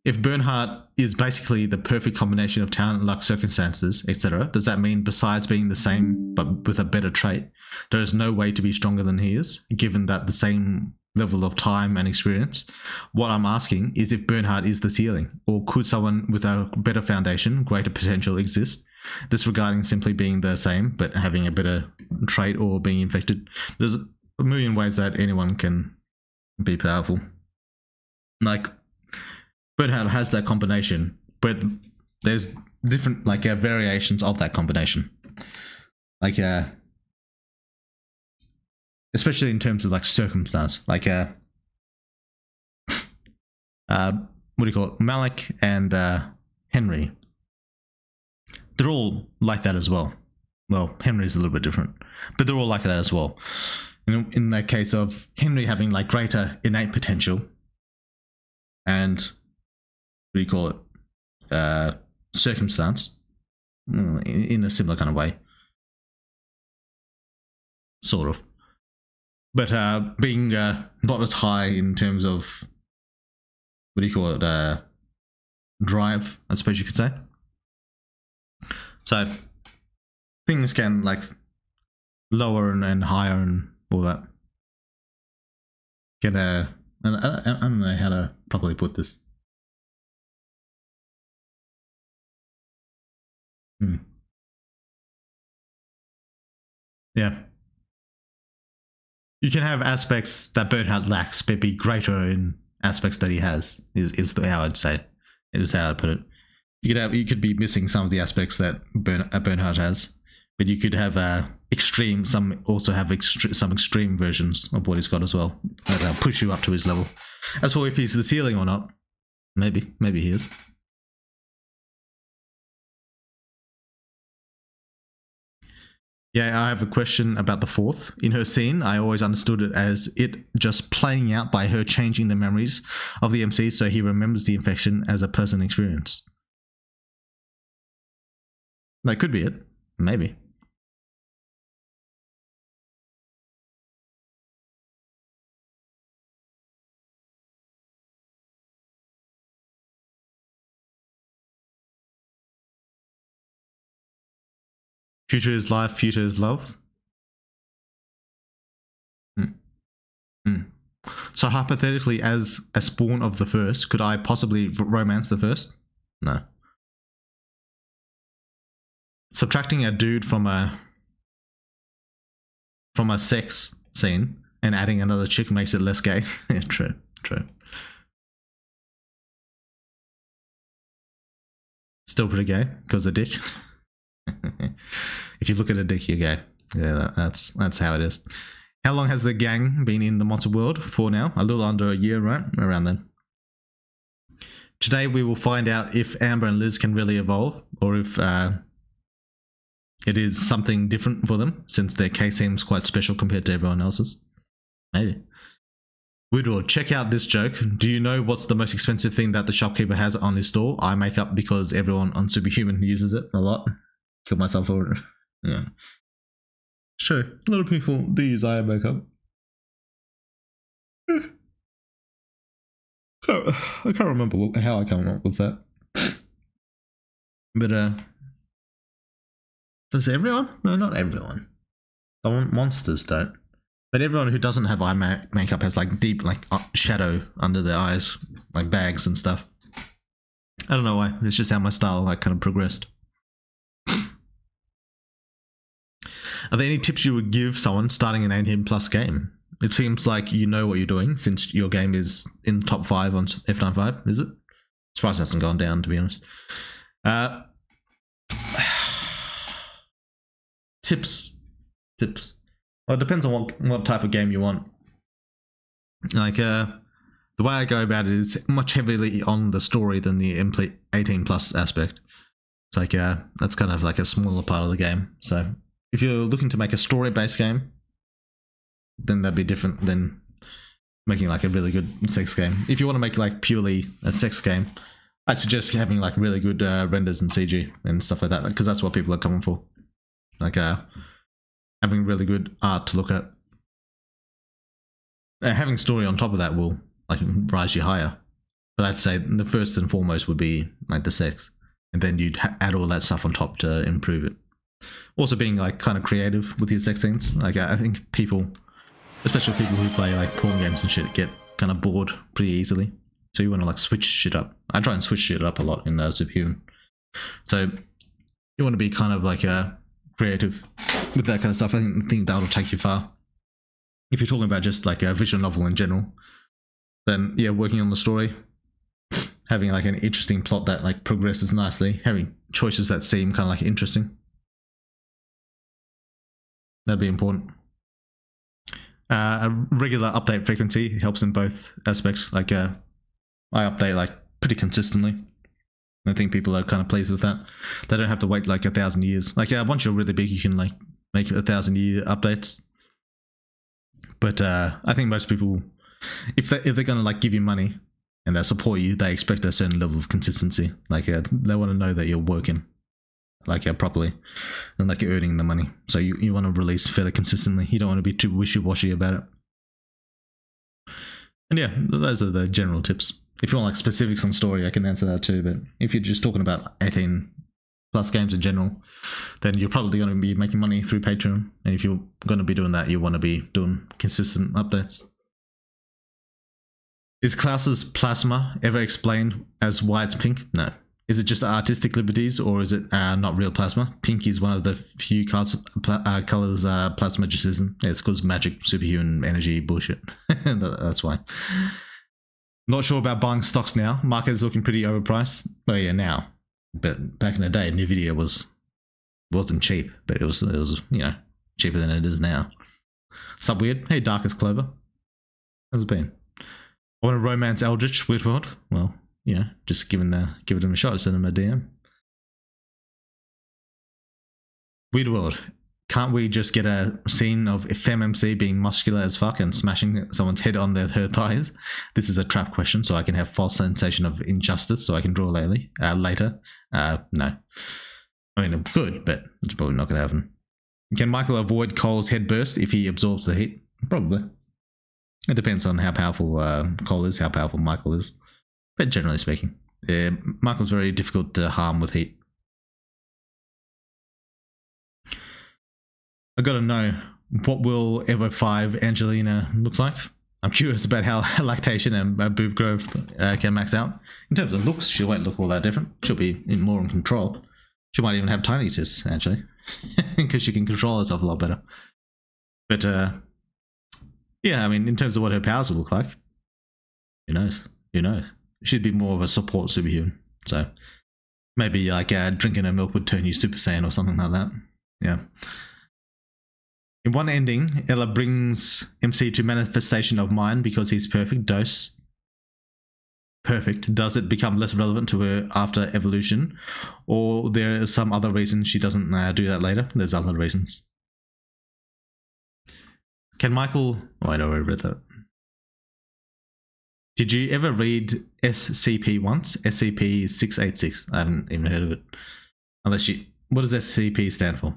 If Bernhardt is basically the perfect combination of talent, luck, circumstances, etc., does that mean besides being the same but with a better trait, there is no way to be stronger than he is, given that the same level of time and experience? What I'm asking is if Bernhardt is the ceiling, or could someone with a better foundation, greater potential exist, disregarding simply being the same but having a better trait or being infected? There's a million ways that anyone can be powerful. Like, Bernhardt has that combination, but there's different variations of that combination. Like especially in terms of like circumstance. Like what do you call it? Malik and Henry. They're all like that as well. Well, Henry's a little bit different, but they're all like that as well. In that case of Henry having like greater innate potential and what do you call it? Circumstance in a similar kind of way. Sort of. But being not as high in terms of, what do you call it? Drive, I suppose you could say. So things can like lower and higher and all that. Get I don't know how to properly put this. Yeah. You can have aspects that Bernhardt lacks, but be greater in aspects that he has. Is how I'd say. Is how I'd put it. You could be missing some of the aspects that Bernhardt has, but you could have extreme. Some also have some extreme versions of what he's got as well that push you up to his level. As for if he's the ceiling or not, maybe he is. Yeah, I have a question about the fourth. In her scene, I always understood it as it just playing out by her changing the memories of the MC so he remembers the infection as a pleasant experience. That could be it. Maybe. Future is life, future is love. So hypothetically, as a spawn of the first, could I possibly romance the first? No. Subtracting a dude from a sex scene and adding another chick makes it less gay. Yeah, true. Still pretty gay because a dick. If you look at a dick, you're gay. Yeah, that's how it is. How long has the gang been in the monster world for now? A little under a year, right? Around then. Today we will find out if Amber and Liz can really evolve, or if it is something different for them, since their case seems quite special compared to everyone else's. Maybe. Woodward, check out this joke. Do you know what's the most expensive thing that the shopkeeper has on his store? Eye makeup, because everyone on Superhuman uses it a lot. kill myself for it. Yeah. Sure, a lot of people do use eye makeup. I can't remember how I came up with that. But, does everyone? No, not everyone. Some monsters don't. But everyone who doesn't have eye makeup has like deep like shadow under their eyes, like bags and stuff. I don't know why. It's just how my style like kind of progressed. Are there any tips you would give someone starting an 18+ game? It seems like you know what you're doing since your game is in top 5 on F95, is it? Surprised it hasn't gone down, to be honest. Tips. Well, it depends on what type of game you want. Like, the way I go about it is much heavily on the story than the 18+ aspect. It's like, that's kind of like a smaller part of the game. So if you're looking to make a story-based game, then that'd be different than making like a really good sex game. If you want to make like purely a sex game, I'd suggest having like really good renders and CG and stuff like that, because that's what people are coming for. Like having really good art to look at. Having story on top of that will like rise you higher. But I'd say the first and foremost would be like the sex, and then you'd add all that stuff on top to improve it. Also being like kind of creative with your sex scenes. Like I think people, especially people who play like porn games and shit, get kind of bored pretty easily. So you want to like switch shit up. I try and switch shit up a lot in Superhuman. So you want to be kind of like creative with that kind of stuff. I think that'll take you far. If you're talking about just like a visual novel in general, then yeah, working on the story, having like an interesting plot that like progresses nicely, having choices that seem kind of like interesting. That'd be important. A regular update frequency helps in both aspects. Like I update like pretty consistently. I think people are kind of pleased with that. They don't have to wait like 1,000 years. Like once you're really big, you can like make 1,000-year updates. But I think most people, if they're gonna like give you money and they support you, they expect a certain level of consistency. Like they want to know that you're working like properly and like you're earning the money. So you want to release fairly consistently. You don't want to be too wishy-washy about it. And yeah, those are the general tips. If you want like specifics on story, I can answer that too. But if you're just talking about 18+ games in general, then you're probably going to be making money through Patreon. And if you're going to be doing that, you want to be doing consistent updates. Is Klaus's plasma ever explained as why it's pink? No. Is it just artistic liberties, or is it not real plasma? Pink is one of the few colors plasma just isn't. Yeah, it's because magic, superhuman energy bullshit. That's why. Not sure about buying stocks now. Market is looking pretty overpriced. Well, yeah, now. But back in the day, Nvidia wasn't cheap, but it was cheaper than it is now. Sub weird. Hey, Darkest Clover. How's it been? I want to romance Eldritch, Weird World. Well, just give them a shot. Send them a DM. Weird World. Can't we just get a scene of FemMC being muscular as fuck and smashing someone's head on her thighs? This is a trap question, so I can have false sensation of injustice, so I can draw later. No. I mean, it could, but it's probably not going to happen. Can Michael avoid Cole's head burst if he absorbs the heat? Probably. It depends on how powerful Cole is, how powerful Michael is. But generally speaking, Michael's very difficult to harm with heat. I gotta know, what will Evo 5 Angelina look like? I'm curious about how lactation and boob growth can max out. In terms of looks, she won't look all that different. She'll be more in control. She might even have tiny tits, actually, because she can control herself a lot better. But yeah, I mean, in terms of what her powers will look like, who knows? She'd be more of a support superhuman. So maybe like drinking her milk would turn you Super Saiyan or something like that. Yeah. In one ending, Ella brings MC to manifestation of mind because he's perfect. Perfect. Does it become less relevant to her after evolution? Or there is some other reason she doesn't do that later? There's other reasons. Can Michael... Oh, I know I read that. Did you ever read SCP once? SCP-686. I haven't even heard of it. Unless what does SCP stand for?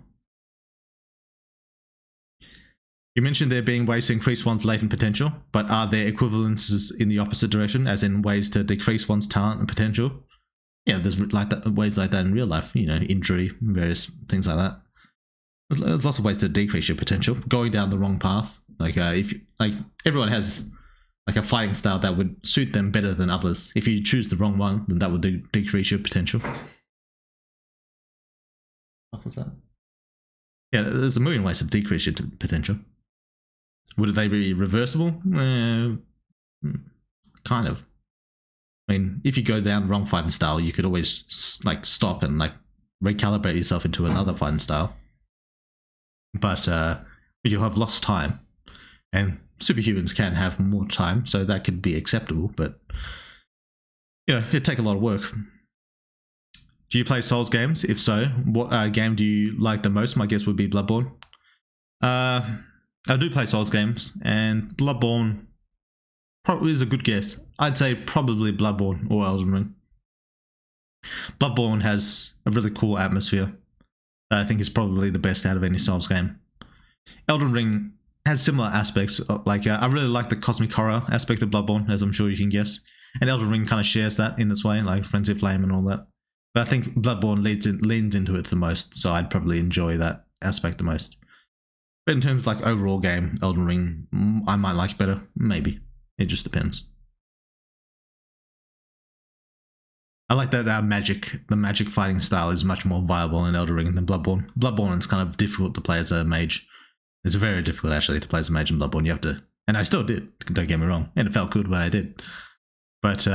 You mentioned there being ways to increase one's latent potential, but are there equivalences in the opposite direction, as in ways to decrease one's talent and potential? Yeah, there's like that, ways like that in real life, you know, injury, various things like that. There's lots of ways to decrease your potential. Going down the wrong path, like if like everyone has like a fighting style that would suit them better than others. If you choose the wrong one, then that would decrease your potential. What was that? Yeah, there's a million ways to decrease your potential. Would they be reversible? Kind of. I mean, if you go down the wrong fighting style, you could always like stop and like recalibrate yourself into another fighting style. But you'll have lost time, and superhumans can have more time, so that could be acceptable. But you know, it'd take a lot of work. Do you play Souls games? If so, what game do you like the most? My guess would be Bloodborne. I do play Souls games, and Bloodborne probably is a good guess. I'd say probably Bloodborne or Elden Ring. Bloodborne has a really cool atmosphere that I think is probably the best out of any Souls game. Elden Ring has similar aspects, like I really like the cosmic horror aspect of Bloodborne, as I'm sure you can guess. And Elden Ring kind of shares that in its way, like Frenzy of Flame and all that. But I think Bloodborne leans into it the most, so I'd probably enjoy that aspect the most. But in terms of like overall game, Elden Ring, I might like better. Maybe. It just depends. I like that the magic fighting style is much more viable in Elden Ring than Bloodborne. Bloodborne is kind of difficult to play as a mage. It's very difficult actually to play as a mage in Bloodborne. You have to, and I still did, don't get me wrong, and it felt good when I did. But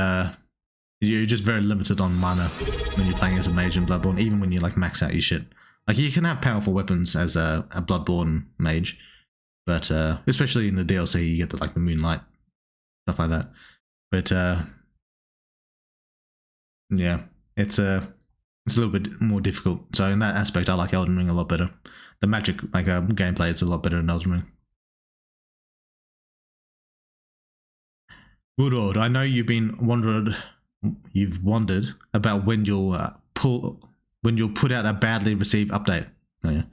you're just very limited on mana when you're playing as a mage in Bloodborne, even when you like max out your shit. Like you can have powerful weapons as a Bloodborne mage, but especially in the DLC you get the Moonlight, stuff like that. But yeah, it's a little bit more difficult. So in that aspect, I like Elden Ring a lot better. The magic gameplay is a lot better in Elden Ring. Woodward, I know you've wondered about when you'll put out a badly received update. Oh, yeah.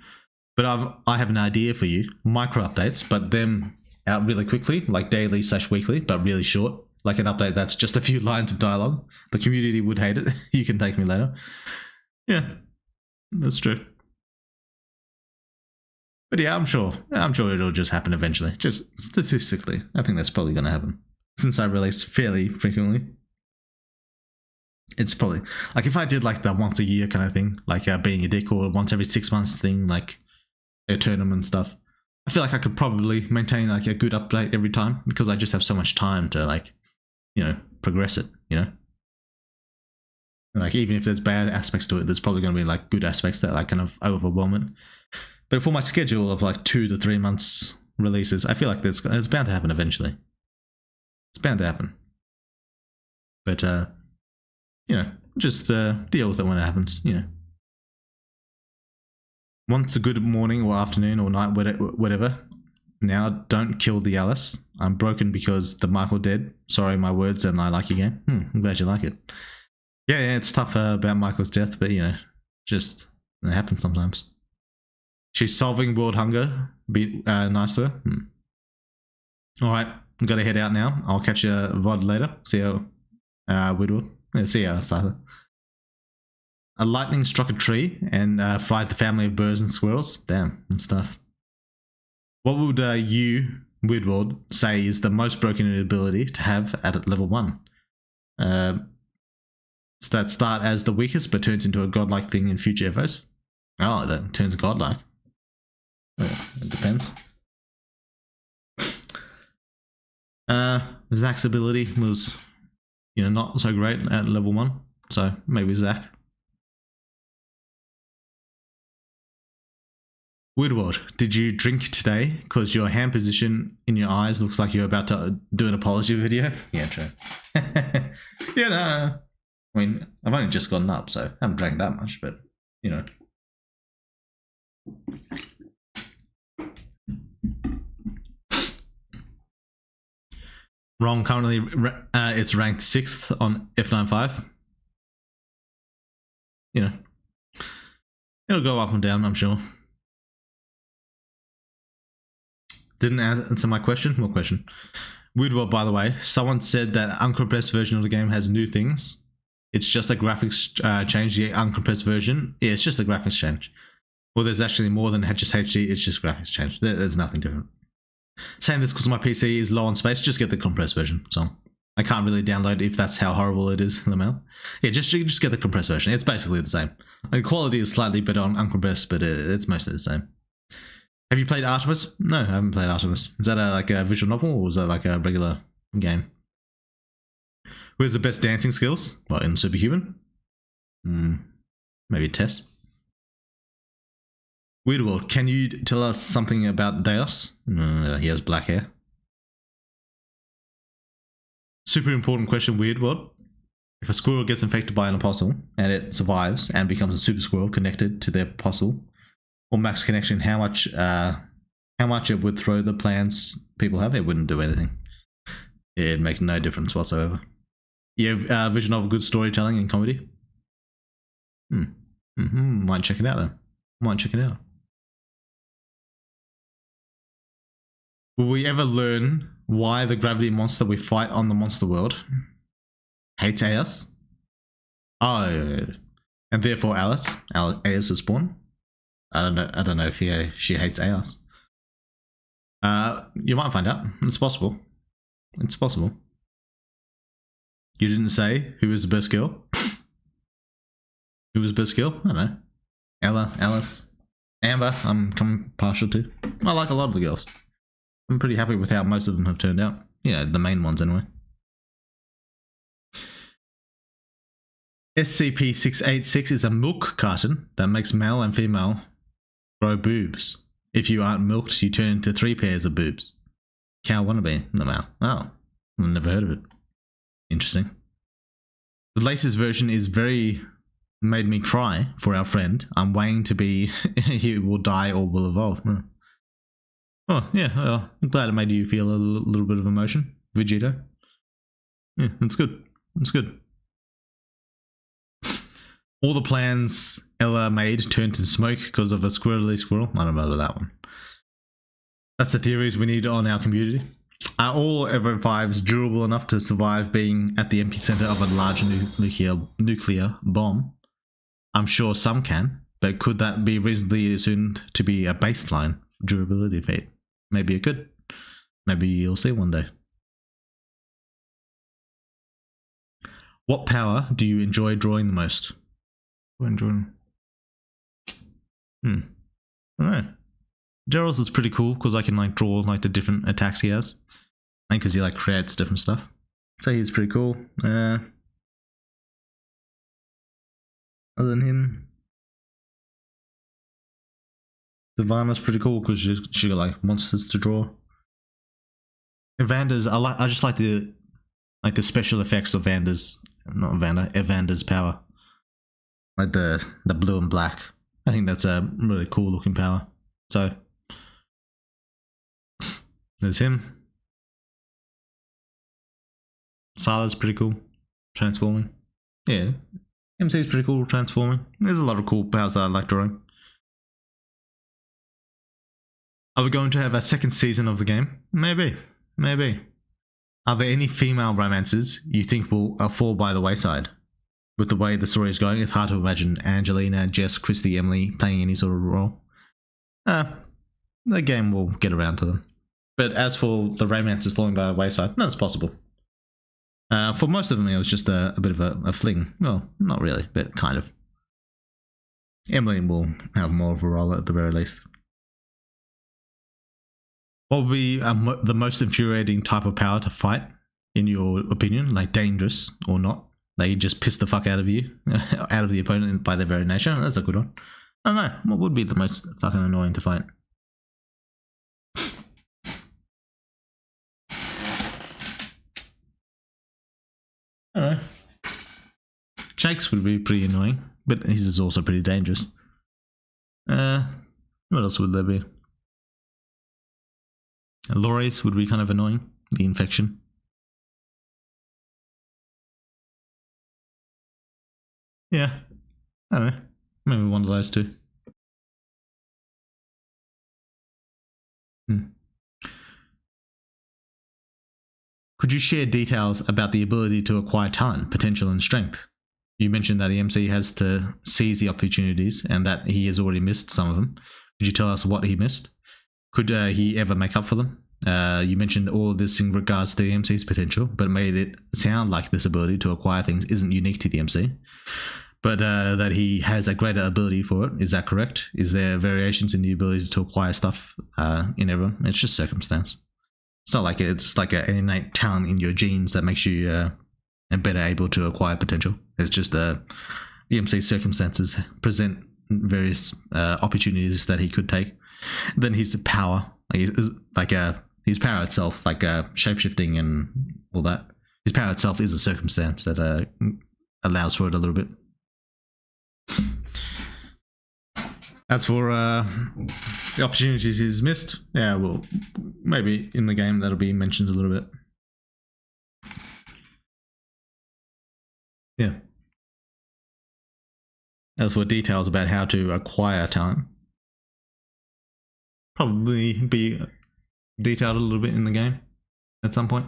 But I have an idea for you. Micro updates, but them out really quickly, like daily/weekly, but really short. Like an update that's just a few lines of dialogue. The community would hate it. You can thank me later. Yeah, that's true. But yeah, I'm sure it'll just happen eventually. Just statistically, I think that's probably going to happen. Since I release fairly frequently, it's probably like if I did like the once a year kind of thing, like being a dick, or once every 6 months thing, like a tournament stuff. I feel like I could probably maintain like a good update every time because I just have so much time to like, you know, progress it, you know. And like even if there's bad aspects to it, there's probably going to be like good aspects that like kind of overwhelm it. But for my schedule of like 2 to 3 months releases, I feel like it's bound to happen eventually. It's bound to happen. But you know, just deal with it when it happens, you know. Once a good morning or afternoon or night, whatever. Now, don't kill the Alice. I'm broken because the Michael dead. Sorry, my words, and I like your game. I'm glad you like it. Yeah, it's tough about Michael's death, but you know, just it happens sometimes. She's solving world hunger. Be nice to her. All right, I'm gonna head out now. I'll catch you VOD later. See you, Woodward. See you, Scyther. A lightning struck a tree and fried the family of birds and squirrels. Damn, and stuff. What would you, Woodward, say is the most broken ability to have at level 1? So that start as the weakest but turns into a godlike thing in future evos. Oh, that turns godlike. It depends. Zach's ability was, you know, not so great at level 1, so maybe Zach. Woodward, did you drink today? Because your hand position in your eyes looks like you're about to do an apology video. Yeah, true. Yeah, no. I mean, I've only just gotten up, so I haven't drank that much, but, you know. Wrong, currently it's ranked 6th on F95. You know. It'll go up and down, I'm sure. Didn't answer my question. What question? Weird World, by the way. Someone said that uncompressed version of the game has new things. It's just a graphics change. The uncompressed version, yeah, it's just a graphics change. Well, there's actually more than just HD. It's just graphics change. There's nothing different. Saying this because my PC is low on space. Just get the compressed version. So I can't really download it if that's how horrible it is in the mail. Yeah, just get the compressed version. It's basically the same. The quality is slightly better on uncompressed, but it's mostly the same. Have you played Artemis? No, I haven't played Artemis. Is that like a visual novel, or is that like a regular game? Who has the best dancing skills? Well, in Superhuman? Maybe Tess. Weird World, can you tell us something about Deus? He has black hair. Super important question, Weird World. If a squirrel gets infected by an apostle and it survives and becomes a super squirrel connected to their apostle, or max connection, how much it would throw the plans people have? It wouldn't do anything. It'd make no difference whatsoever. Yeah, vision of good storytelling and comedy. Might check it out then. Might check it out. Will we ever learn why the gravity monster we fight on the monster world hates Aeus? Oh, and therefore Alice is born. I don't know if she hates Aeus. You might find out. It's possible. It's possible. You didn't say who was the best girl? Who was the best girl? I don't know. Ella, Alice, Amber, I'm partial to. I like a lot of the girls. I'm pretty happy with how most of them have turned out. Yeah, the main ones anyway. SCP-686 is a milk carton that makes male and female grow boobs. If you aren't milked, you turn into 3 pairs of boobs. Cow wannabe, the male. Oh, I've never heard of it. Interesting. The latest version is very made me cry for our friend. I'm waiting to be he will die or will evolve. Oh, yeah, well, I'm glad it made you feel a little bit of emotion, Vegeta. Yeah, that's good. That's good. All the plans Ella made turned to smoke because of a squirrely squirrel. I don't know about that one. That's the theories we need on our community. Are all Evo 5s durable enough to survive being at the epicenter of a large nuclear bomb? I'm sure some can, but could that be reasonably assumed to be a baseline durability feat? Maybe it could. Maybe you'll see one day. What power do you enjoy drawing the most? I don't know. Gerald's is pretty cool because I can like draw like the different attacks he has. I think because he like creates different stuff. So he's pretty cool. Other than him, Divana's pretty cool because she got like monsters to draw. Evander's, I just like the special effects of Evander's power. Like the blue and black. I think that's a really cool looking power. So there's him. Sala's pretty cool. Transforming. Yeah. MC's pretty cool transforming. There's a lot of cool powers that I like drawing. Are we going to have a second season of the game? Maybe. Maybe. Are there any female romances you think will fall by the wayside? With the way the story is going, it's hard to imagine Angelina, Jess, Christy, Emily playing any sort of role. The game will get around to them. But as for the romances falling by the wayside, that's possible. For most of them, it was just a bit of a fling. Well, not really, but kind of. Emily will have more of a role at the very least. What would be the most infuriating type of power to fight, in your opinion? Like dangerous or not? They just piss the fuck out of you, out of the opponent by their very nature. That's a good one. I don't know. What would be the most fucking annoying to fight? I don't know. Jake's would be pretty annoying, but his is also pretty dangerous. What else would there be? Laurie's would be kind of annoying. The infection. Yeah. I don't know. Maybe one of those two. Could you share details about the ability to acquire talent, potential, and strength? You mentioned that the MC has to seize the opportunities and that he has already missed some of them. Could you tell us what he missed? Could he ever make up for them? You mentioned all of this in regards to the MC's potential, but made it sound like this ability to acquire things isn't unique to the MC, but that he has a greater ability for it. Is that correct? Is there variations in the ability to acquire stuff in everyone? It's just circumstance. It's not like it's like an innate talent in your genes that makes you better able to acquire potential. It's just the MC's circumstances present various opportunities that he could take. Then his power, his power itself, like shapeshifting and all that. His power itself is a circumstance that allows for it a little bit. As for the opportunities he's missed, yeah, well, maybe in the game that'll be mentioned a little bit. Yeah. As for details about how to acquire talent, probably be detailed a little bit in the game at some point.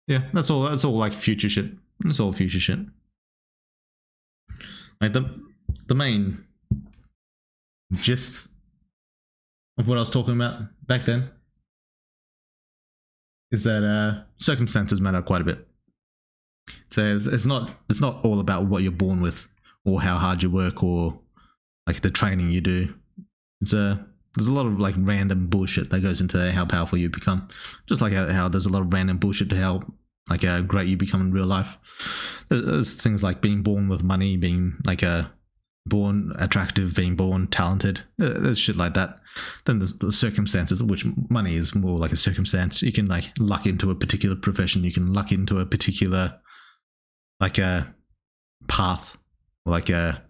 Yeah, that's all like future shit. It's all future shit. Like the main gist of what I was talking about back then is that circumstances matter quite a bit. So it's not all about what you're born with or how hard you work or like the training you do. There's a lot of like random bullshit that goes into how powerful you become. Just like how there's a lot of random bullshit to how like great you become in real life. There's things like being born with money, being like born attractive, being born talented. There's shit like that. Then there's the circumstances, which money is more like a circumstance. You can like luck into a particular profession. You can luck into a particular like a path, like a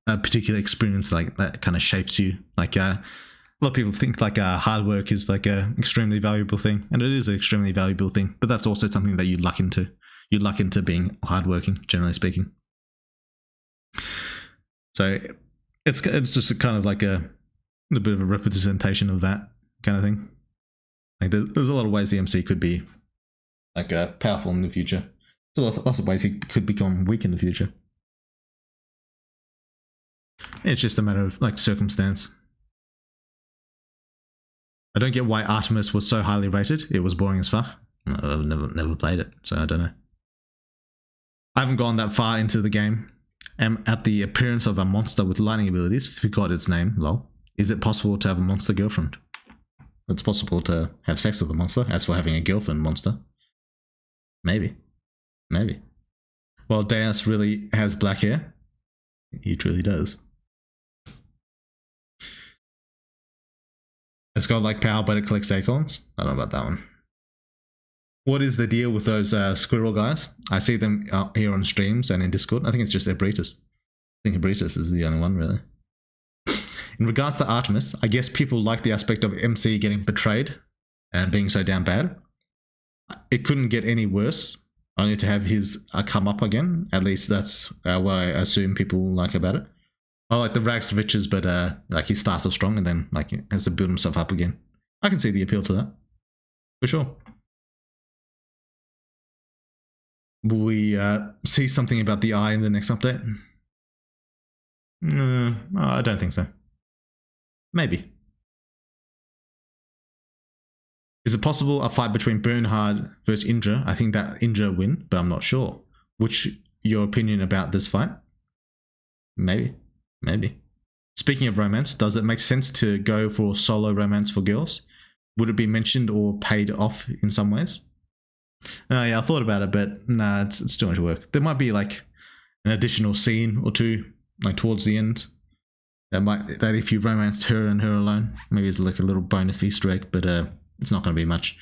particular experience like that kind of shapes you. Like a lot of people think like hard work is like a extremely valuable thing, and it is an extremely valuable thing. But that's also something that you luck into. You luck into being hardworking, generally speaking. So it's just a kind of like a bit of a representation of that kind of thing. Like there's a lot of ways the MC could be like powerful in the future. There's lots of ways he could become weak in the future. It's just a matter of like circumstance. I don't get why Artemis was so highly rated. It was boring as fuck. I've never played it, so I don't know. I haven't gone that far into the game. Am at the appearance of a monster with lightning abilities. Forgot its name, lol. Is it possible to have a monster girlfriend? It's possible to have sex with a monster. As for having a girlfriend monster, maybe. Well, Deus really has black hair. He truly does. It's got like power, but it collects acorns. I don't know about that one. What is the deal with those squirrel guys? I see them here on streams and in Discord. I think it's just Ebritus. I think Ebritus is the only one, really. In regards to Artemis, I guess people like the aspect of MC getting betrayed and being so damn bad. It couldn't get any worse, only to have his come up again. At least that's what I assume people like about it. I like the rags to riches, but like he starts off strong and then like has to build himself up again. I can see the appeal to that, for sure. Will we see something about the eye in the next update? No, I don't think so. Maybe. Is it possible a fight between Bernhard versus Indra? I think that Indra win, but I'm not sure. Which your opinion about this fight? Maybe. Speaking of romance, does it make sense to go for solo romance for girls? Would it be mentioned or paid off in some ways? Yeah, I thought about it, but nah, it's too much work. There might be like an additional scene or two, like towards the end, that if you romanced her and her alone, maybe it's like a little bonus Easter egg, but it's not going to be much.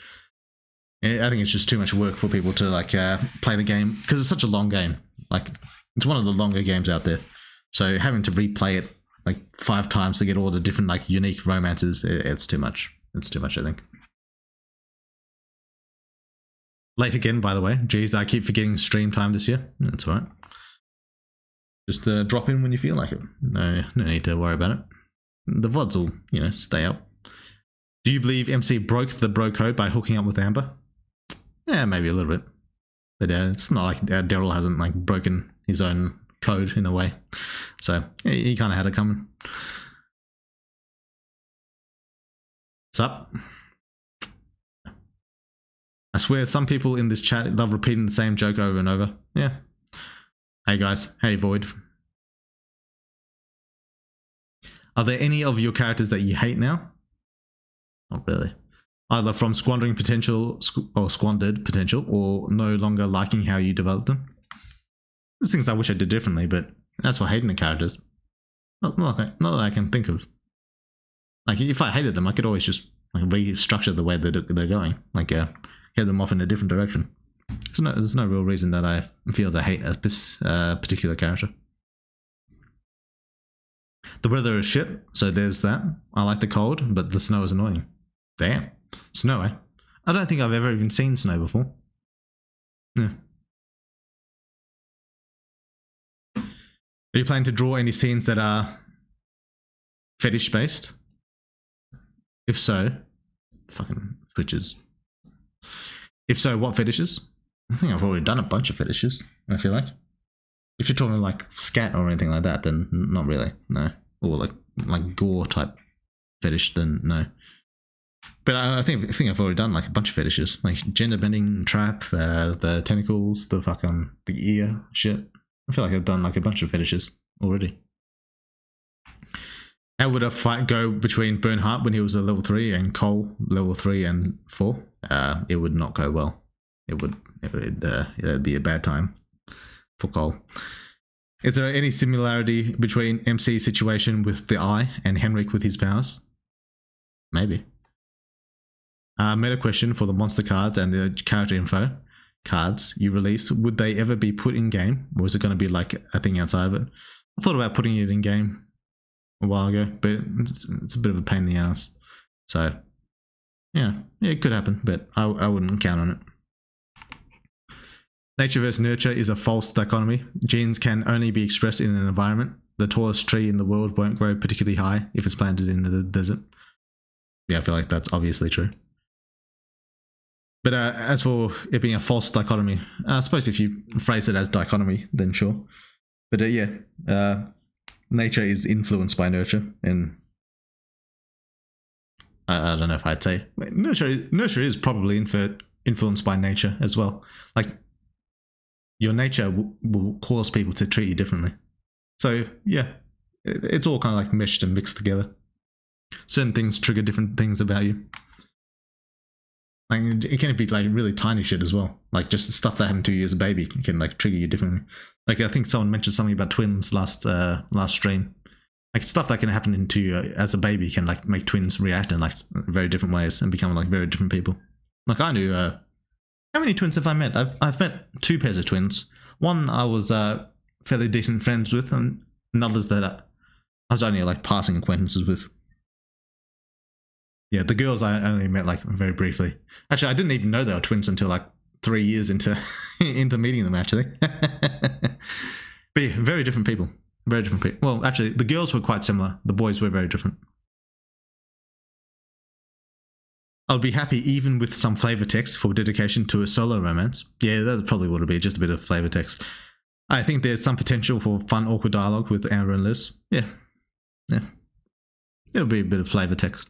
I think it's just too much work for people to like play the game because it's such a long game. Like it's one of the longer games out there, so having to replay it like 5 times to get all the different like unique romances, it's too much. It's too much, I think. Late again, by the way. Jeez, I keep forgetting stream time this year. That's all right. Just drop in when you feel like it. No need to worry about it. The VODs will, stay up. Do you believe MC broke the bro code by hooking up with Amber? Yeah, maybe a little bit. But it's not like Daryl hasn't like broken his own code in a way. So he kind of had it coming. What's up? I swear some people in this chat love repeating the same joke over and over. Yeah. Hey guys. Hey Void. Are there any of your characters that you hate now? Not really. Either from squandering potential or squandered potential, or no longer liking how you developed them. There's things I wish I did differently, but that's for hating the characters. Not that I can think of. Like, if I hated them, I could always just like restructure the way that they're going. Like, head them off in a different direction. So there's no real reason that I feel to hate a particular character. The weather is shit, so there's that. I like the cold, but the snow is annoying. Damn. Snow, eh? I don't think I've ever even seen snow before. Yeah. Are you planning to draw any scenes that are fetish based? If so, fucking switches. If so, what fetishes? I think I've already done a bunch of fetishes, I feel like. If you're talking like scat or anything like that, then not really, no. Or like gore type fetish, then no. But I think I've already done like a bunch of fetishes, like gender bending, trap, the tentacles, the fucking the ear shit. I feel like I've done like a bunch of fetishes already. How would a fight go between Bernhardt when he was a level 3 and Cole level 3 and 4? It would not go well. It'd be a bad time for Cole. Is there any similarity between MC's situation with the Eye and Henrik with his powers? Maybe. Meta question for the monster cards and the character info cards you release. Would they ever be put in game, or is it going to be like a thing outside of it? I thought about putting it in game a while ago, but it's a bit of a pain in the ass. So yeah, it could happen, but I wouldn't count on it. Nature versus nurture is a false dichotomy. Genes can only be expressed in an environment. The tallest tree in the world won't grow particularly high if it's planted in the desert. Yeah, I feel like that's obviously true. But as for it being a false dichotomy, I suppose if you phrase it as dichotomy, then sure. But nature is influenced by nurture, and I don't know if I'd say nurture is probably influenced by nature as well. Like, your nature will cause people to treat you differently. So yeah, it's all kind of like meshed and mixed together. Certain things trigger different things about you. Like, it can be like really tiny shit as well. Like just the stuff that happened to you as a baby can like trigger you differently. Like I think someone mentioned something about twins last stream. Like stuff that can happen to you as a baby can like make twins react in like very different ways and become like very different people. Like I knew. How many twins have I met? I've met 2 pairs of twins. One I was fairly decent friends with, and others that I was only like passing acquaintances with. Yeah, the girls I only met like very briefly. Actually, I didn't even know they were twins until like 3 years into into meeting them. Actually, but yeah, very different people. Very different people. Well, actually, the girls were quite similar. The boys were very different. I'll be happy even with some flavor text for dedication to a solo romance. Yeah, that's probably what it'll be, just a bit of flavor text. I think there's some potential for fun, awkward dialogue with Amber and Liz. Yeah. It'll be a bit of flavor text.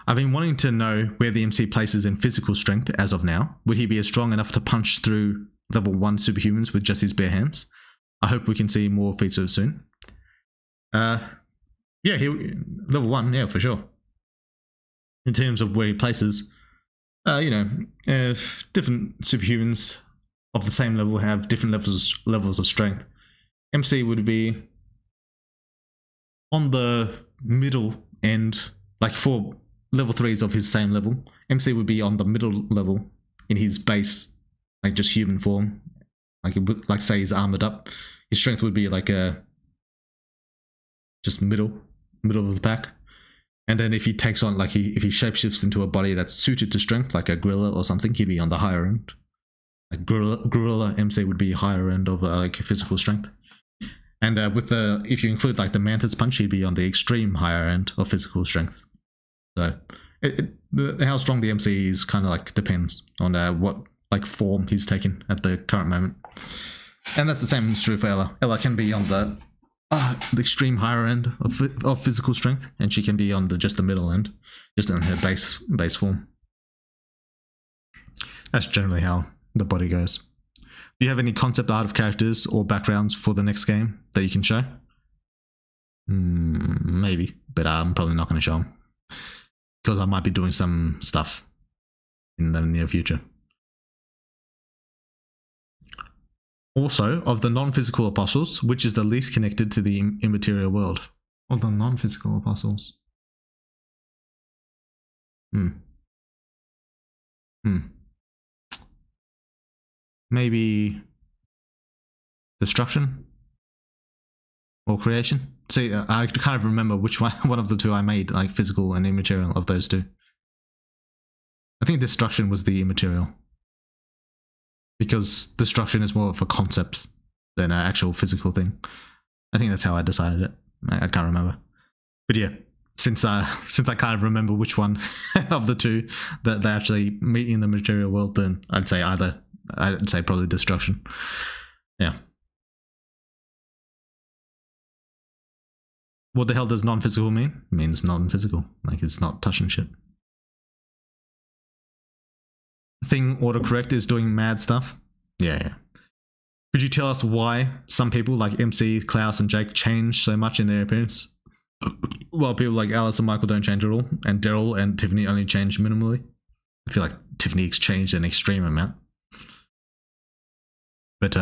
I've been wanting to know where the MC places in physical strength as of now. Would he be strong enough to punch through level 1 superhumans with just his bare hands? I hope we can see more feats of it soon. Yeah, level 1, yeah, for sure. In terms of where he places, different superhumans of the same level have different levels of strength. MC would be on the middle end, like for level 3s of his same level. MC would be on the middle level in his base, like just human form. Like say he's armored up. His strength would be like just middle of the pack. And then if he takes on, like if he shapeshifts into a body that's suited to strength, like a gorilla or something, he'd be on the higher end. Like gorilla MC would be higher end of like physical strength. And with the, if you include like the Mantis Punch, he'd be on the extreme higher end of physical strength. So how strong the MC is kind of like depends on what like form he's taken at the current moment. And that's the same is true for Ela. Ela can be on the extreme higher end of physical strength, and she can be on just the middle end, just in her base form. That's generally how the body goes. Do you have any concept art of characters or backgrounds for the next game that you can show? Maybe, but I'm probably not going to show them because I might be doing some stuff in the near future. Also, of the non-physical apostles, which is the least connected to the immaterial world? Of the non-physical apostles. Maybe destruction or creation. See, I kind of remember which one of the two I made, like physical and immaterial of those two. I think destruction was the immaterial, because destruction is more of a concept than an actual physical thing. I think that's how I decided it. I can't remember, but yeah, since I kind of remember which one of the two that they actually meet in the material world, then I'd say probably destruction. Yeah. What the hell does non-physical mean? It means non-physical, like it's not touching shit. Thing autocorrect is doing mad stuff. Yeah. Could you tell us why some people like MC, Klaus, and Jake change so much in their appearance, while people like Alice and Michael don't change at all, and Daryl and Tiffany only change minimally? I feel like Tiffany's changed an extreme amount. But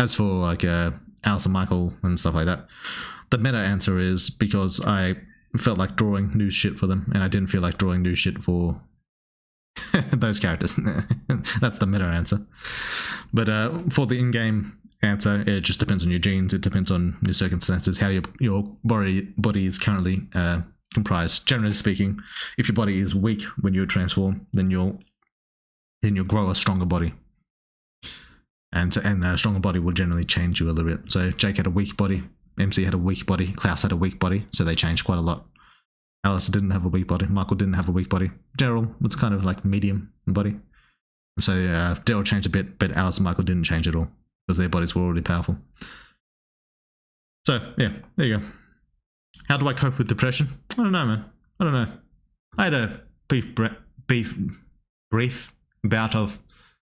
as for like Alice and Michael and stuff like that, the meta answer is because I felt like drawing new shit for them, and I didn't feel like drawing new shit for those characters. That's the meta answer. But for the in-game answer, it just depends on your genes. It depends on your circumstances, how your body is currently comprised. Generally speaking, if your body is weak when you transform, then you'll grow a stronger body. And a stronger body will generally change you a little bit. So Jake had a weak body, MC had a weak body, Klaus had a weak body, so they changed quite a lot. Alice didn't have a weak body, Michael didn't have a weak body. Daryl was kind of like medium body. So Daryl changed a bit, but Alice and Michael didn't change at all because their bodies were already powerful. So yeah, there you go. How do I cope with depression? I don't know, man. I don't know. I had a brief bout of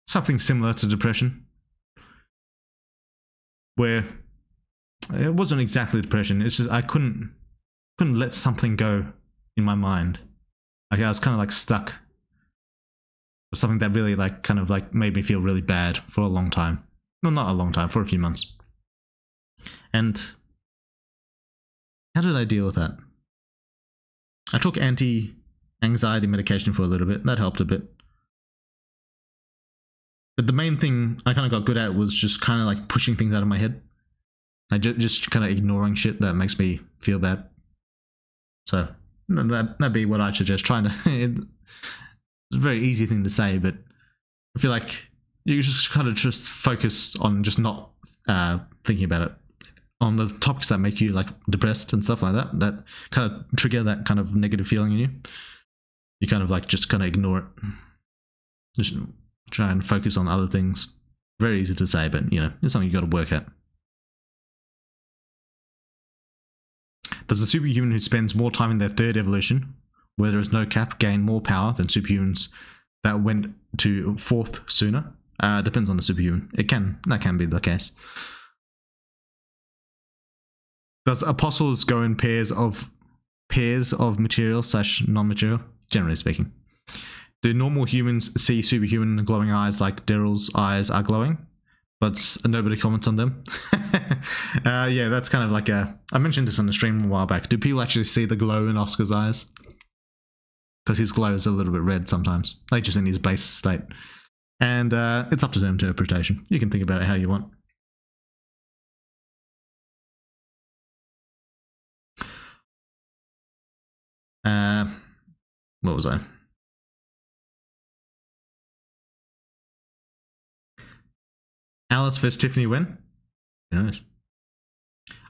something similar to depression, where it wasn't exactly depression. It's just I couldn't let something go in my mind. Like I was kind of like stuck with something that really like kind of like made me feel really bad for a long time. No, not a long time, for a few months. And how did I deal with that? I took anti-anxiety medication for a little bit. That helped a bit. But the main thing I kind of got good at was just kind of like pushing things out of my head. Like just kind of ignoring shit that makes me feel bad. So that'd be what I'd suggest. Trying to, it's a very easy thing to say, but I feel like you just kind of just focus on just not thinking about it, on the topics that make you like depressed and stuff like that, that kind of trigger that kind of negative feeling in you. You kind of like just kind of ignore it. Just try and focus on other things. Very easy to say, but you know, it's something you got to work at. Does the superhuman who spends more time in their third evolution, where there is no cap, gain more power than superhumans that went to fourth sooner? Depends on the superhuman. That can be the case. Does apostles go in pairs of material / non-material? Generally speaking. Do normal humans see superhuman glowing eyes like Daryl's eyes are glowing, but nobody comments on them? Yeah, that's kind of like I mentioned this on the stream a while back. Do people actually see the glow in Oscar's eyes? Because his glow is a little bit red sometimes, like just in his base state. And it's up to their interpretation. You can think about it how you want. What was I? Alice vs Tiffany when? Who knows?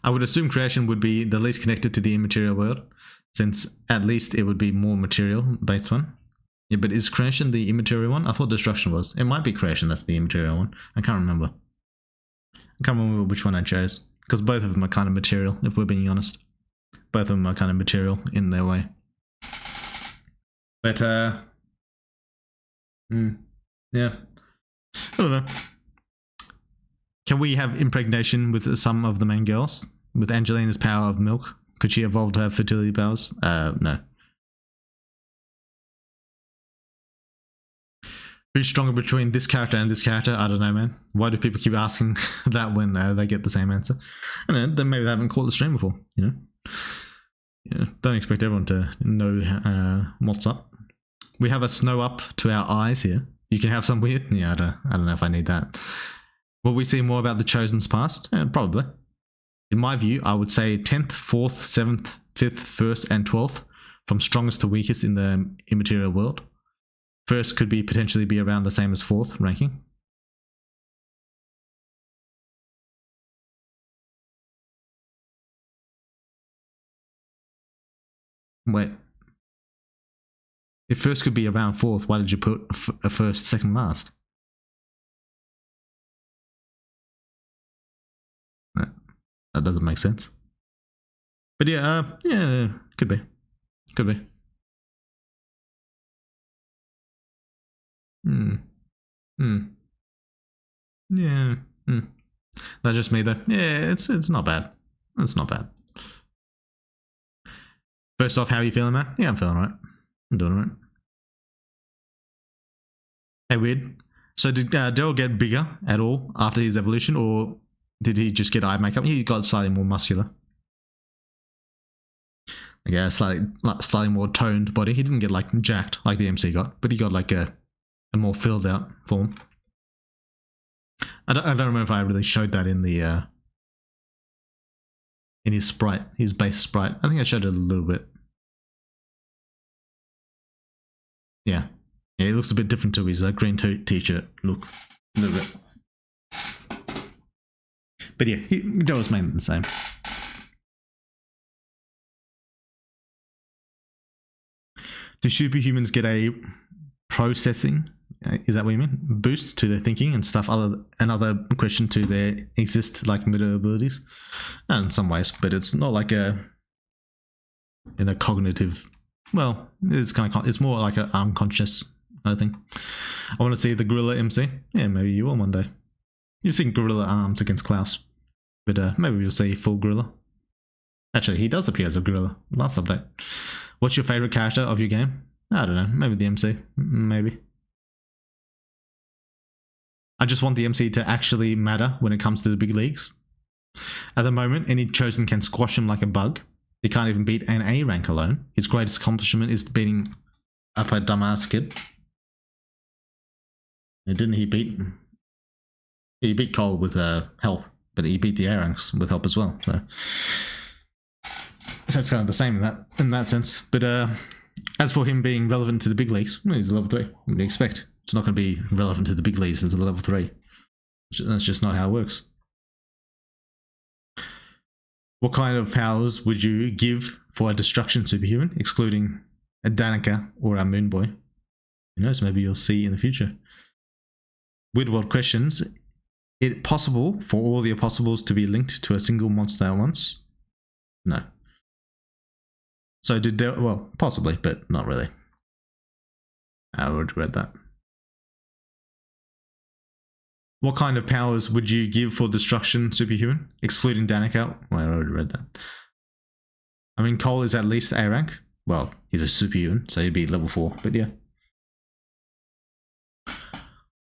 I would assume creation would be the least connected to the immaterial world, since at least it would be more material based one. Yeah, but is creation the immaterial one? I thought destruction was. It might be creation that's the immaterial one. I can't remember. I can't remember which one I chose, because both of them are kind of material, if we're being honest. Both of them are kind of material in their way. But, yeah. I don't know. Can we have impregnation with some of the main girls? With Angelina's power of milk? Could she evolve to have fertility powers? No. Who's stronger between this character and this character? I don't know, man. Why do people keep asking that when they get the same answer? I don't know, then maybe they haven't caught the stream before, you know? Yeah, don't expect everyone to know what's up. We have a snow up to our eyes here. You can have some weird. Yeah, I don't know if I need that. Will we see more about the Chosen's past? Probably. In my view, I would say 10th, 4th, 7th, 5th, 1st, and 12th, from strongest to weakest in the immaterial world. First could be potentially be around the same as 4th ranking. Wait. If first could be around 4th, why did you put a first, second, last? That doesn't make sense. But yeah, could be. Could be. Yeah. That's just me though. Yeah, it's not bad. It's not bad. First off, how are you feeling, man? Yeah, I'm feeling right. I'm doing right. Hey, weird. So did Daryl get bigger at all after his evolution, or did he just get eye makeup? He got slightly more muscular. Yeah, slightly more toned body. He didn't get like jacked like the MC got, but he got like a more filled out form. I don't remember if I really showed that in the in his sprite, his base sprite. I think I showed it a little bit. Yeah, it looks a bit different to his green t-shirt look, a little bit. But yeah, Daryl's mainly the same. Do superhumans get a processing? Is that what you mean? Boost to their thinking and stuff. Another question to their like meta abilities, in some ways, but it's not like in a cognitive. Well, it's kind of it's more like an unconscious kind of thing. I want to see the gorilla MC. Yeah, maybe you will one day. You've seen gorilla arms against Klaus, but maybe you'll see full gorilla. Actually, he does appear as a gorilla. Last update. What's your favorite character of your game? I don't know. Maybe the MC. Maybe. I just want the MC to actually matter when it comes to the big leagues. At the moment, any Chosen can squash him like a bug. He can't even beat an A rank alone. His greatest accomplishment is beating up a dumbass kid. And didn't he beat? He beat Cole with help, but he beat the A ranks with help as well. So it's kind of the same in that sense. But as for him being relevant to the big leagues, well, he's a level 3. What do you expect? It's not going to be relevant to the big leagues as a level 3. That's just not how it works. What kind of powers would you give for a destruction superhuman, excluding a Danica or a Moon Boy? Who knows, maybe you'll see in the future. Weird world questions. Is it possible for all the impossibles to be linked to a single monster at once? No. So well, possibly, but not really. I would read that. What kind of powers would you give for destruction superhuman, excluding Danica? Well, I already read that. I mean, Cole is at least A rank. Well, he's a superhuman, so he'd be level 4, but yeah.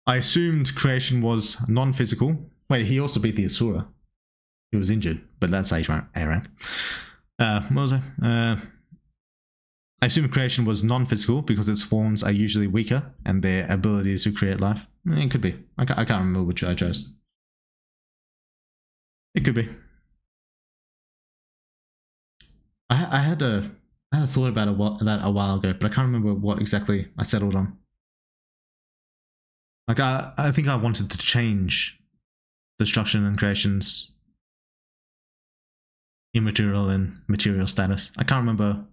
I assumed creation was non-physical. Wait, he also beat the Asura. He was injured, but that's A rank. What was I? I assume creation was non-physical because its spawns are usually weaker and their ability to create life. It could be. I can't remember which I chose. It could be. I had a thought about that a while ago, but I can't remember what exactly I settled on. Like I think I wanted to change destruction and creation's immaterial and material status. I can't remember.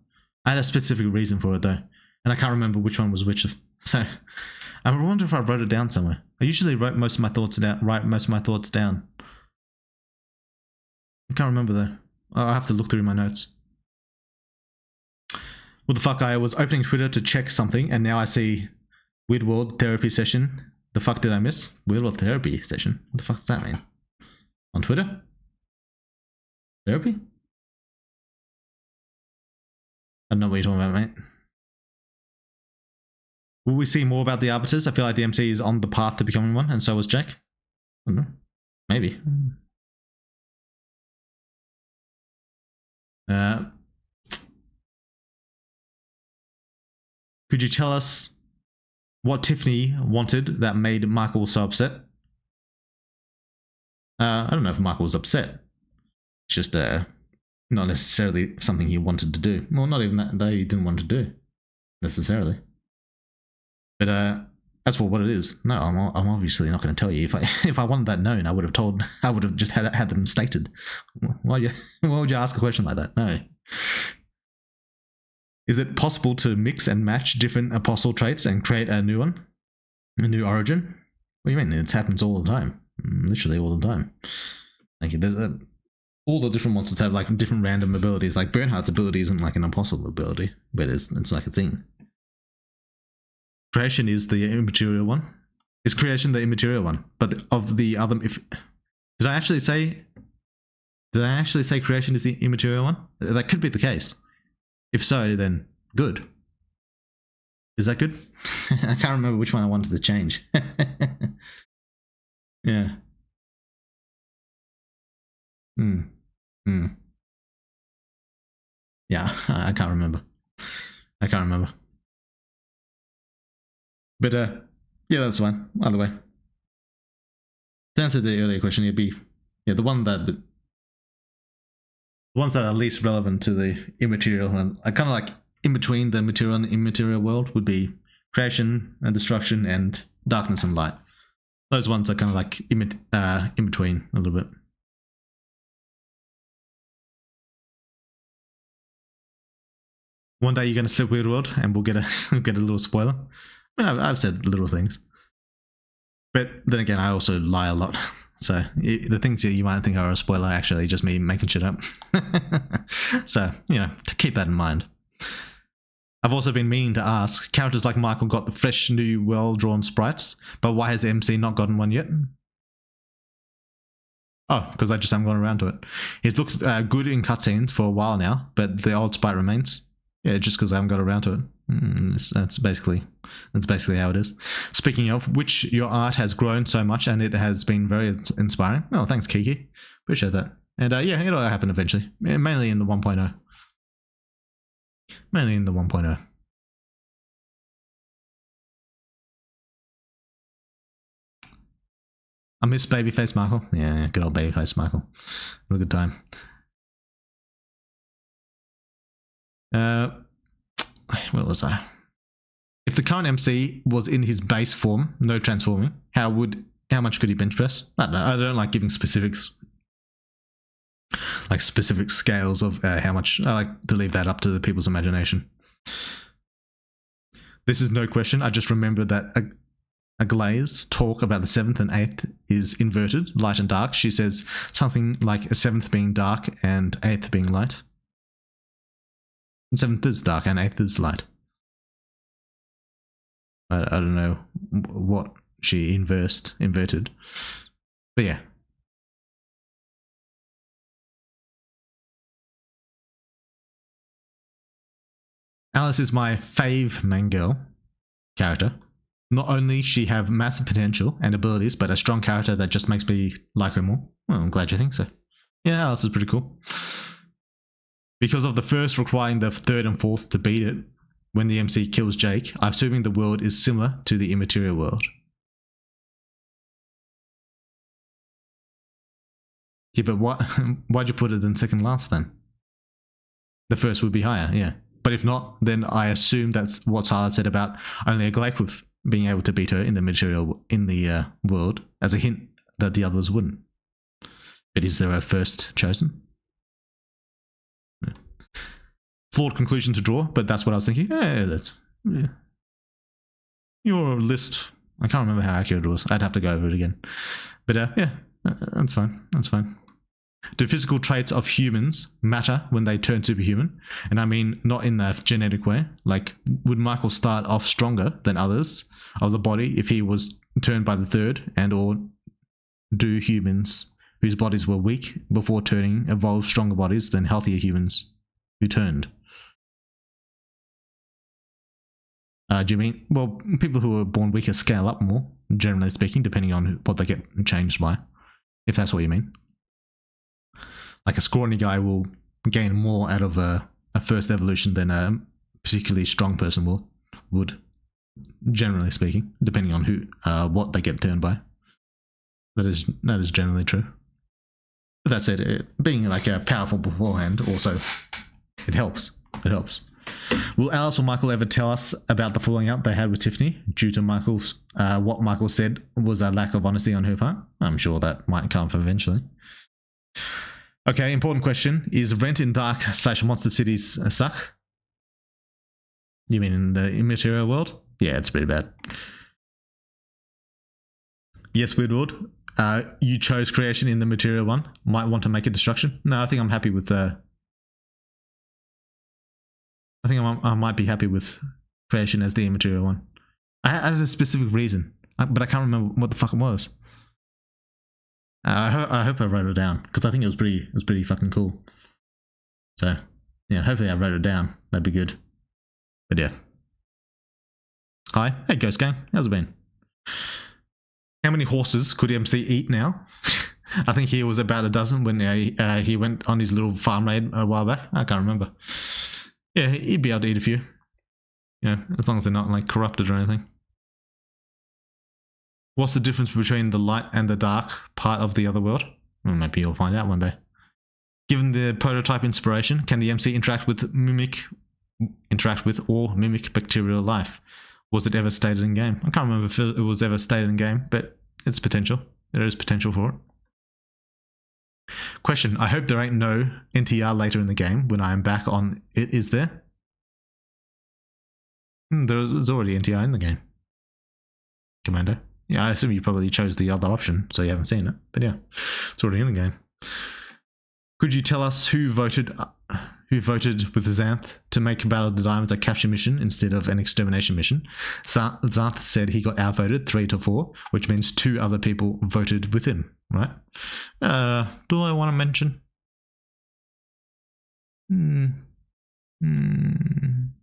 I had a specific reason for it though, and I can't remember which one was which. So I wonder if I wrote it down somewhere. I usually write most of my thoughts down. I can't remember though. I'll have to look through my notes. What the fuck? I was opening Twitter to check something, and now I see Weird World therapy session. The fuck did I miss? Weird World therapy session. What the fuck does that mean? On Twitter? Therapy? I don't know what you're talking about, mate. Will we see more about the Arbiters? I feel like the MC is on the path to becoming one, and so is Jake. I don't know. Maybe. Could you tell us what Tiffany wanted that made Michael so upset? I don't know if Michael was upset. It's just not necessarily something he wanted to do. Well, not even that he didn't want to do necessarily. But as for what it is, no, I'm obviously not going to tell you. If I wanted that known, I would have just had them stated. Why would you ask a question like that? No. Is it possible to mix and match different apostle traits and create a new one? A new origin? What do you mean? It happens all the time. Literally all the time. Like there's all the different monsters have like different random abilities. Like Bernhardt's ability isn't like an apostle ability, but it's like a thing. Creation is the immaterial one. Is creation the immaterial one? But of the other, did I actually say creation is the immaterial one? That could be the case. If so, then good. Is that good? I can't remember which one I wanted to change. Yeah. Yeah, I can't remember. But yeah, that's fine. Either way. To answer the earlier question, it'd be the ones that are least relevant to the immaterial and kind of like in between the material and immaterial world would be creation and destruction and darkness and light. Those ones are kind of like in between a little bit. One day you're going to slip Weird World and we'll get a little spoiler. I mean, I've said little things. But then again, I also lie a lot. So the things that you might think are a spoiler are actually just me making shit up. So, to keep that in mind. I've also been meaning to ask, characters like Michael got the fresh, new, well-drawn sprites, but why has MC not gotten one yet? Oh, because I just haven't gone around to it. He's looked good in cutscenes for a while now, but the old sprite remains. Yeah, just because I haven't got around to it. That's basically how it is. Speaking of which, your art has grown so much and it has been very inspiring. Oh, thanks, Kiki. Appreciate that. And yeah, it'll happen eventually. Mainly in the 1.0. I miss Babyface Michael. Yeah, good old Babyface Michael. It was a good time. What was I? If the current MC was in his base form, no transforming, how much could he bench press? I don't know. I don't like giving specifics, like specific scales of how much. I like to leave that up to the people's imagination. This is no question. I just remember that a Glaze talk about the 7th and 8th is inverted, light and dark. She says something like a 7th being dark and 8th being light. 7th is dark and 8th is light. I don't know what she inverted. But yeah. Alice is my fave main girl character. Not only she have massive potential and abilities, but a strong character that just makes me like her more. Well, I'm glad you think so. Yeah, Alice is pretty cool. Because of the first requiring the 3rd and 4th to beat it, when the MC kills Jake, I'm assuming the world is similar to the immaterial world. Yeah, but why'd you put it in second last then? The first would be higher, yeah. But if not, then I assume that's what Sala said about only a Glaikov being able to beat her in the world, as a hint that the others wouldn't. But is there a first chosen? flawed conclusion to draw, but that's what I was thinking. Yeah. Your list, I can't remember how accurate it was. I'd have to go over it again. But yeah, that's fine. That's fine. Do physical traits of humans matter when they turn superhuman? And I mean, not in the genetic way. Like, would Michael start off stronger than others of the body if he was turned by the third? And or do humans whose bodies were weak before turning evolve stronger bodies than healthier humans who turned? Do you mean, well, people who are born weaker scale up more, generally speaking, depending on what they get changed by, if that's what you mean. Like a scrawny guy will gain more out of a first evolution than a particularly strong person would, generally speaking, depending on who, what they get turned by. That is generally true. But that said, being like a powerful beforehand also, it helps. It helps. Will Alice or Michael ever tell us about the falling out they had with Tiffany due to Michael's what Michael said was a lack of honesty on her part? I'm sure that might come up eventually. Okay, important question. Is Rent in Dark / Monster Cities suck? You mean in the immaterial world? Yeah, it's pretty bad. Yes, Weirdwood. You chose creation in the material one. Might want to make it destruction? No, I think I'm happy with I might be happy with creation as the immaterial one. I had a specific reason, but I can't remember what the fuck it was. I hope I wrote it down because I think it was pretty fucking cool. So yeah, hopefully I wrote it down. That'd be good. But yeah. Hi, hey Ghost Gang, how's it been? How many horses could MC eat now? I think he was about a dozen when he went on his little farm raid a while back. I can't remember. Yeah, he'd be able to eat a few. Yeah, as long as they're not like corrupted or anything. What's the difference between the light and the dark part of the other world? Well, maybe you'll find out one day. Given the prototype inspiration, can the MC interact with or mimic bacterial life? Was it ever stated in game? I can't remember if it was ever stated in game, but it's potential. There is potential for it. Question, I hope there ain't no NTR later in the game when I am back on it, is there? There's already NTR in the game. Commando. Yeah, I assume you probably chose the other option, so you haven't seen it. But yeah, it's already in the game. Could you tell us who voted with Xanth to make Battle of the Diamonds a capture mission instead of an extermination mission? Xanth said he got outvoted 3-4, which means 2 other people voted with him, right? Do I want to mention?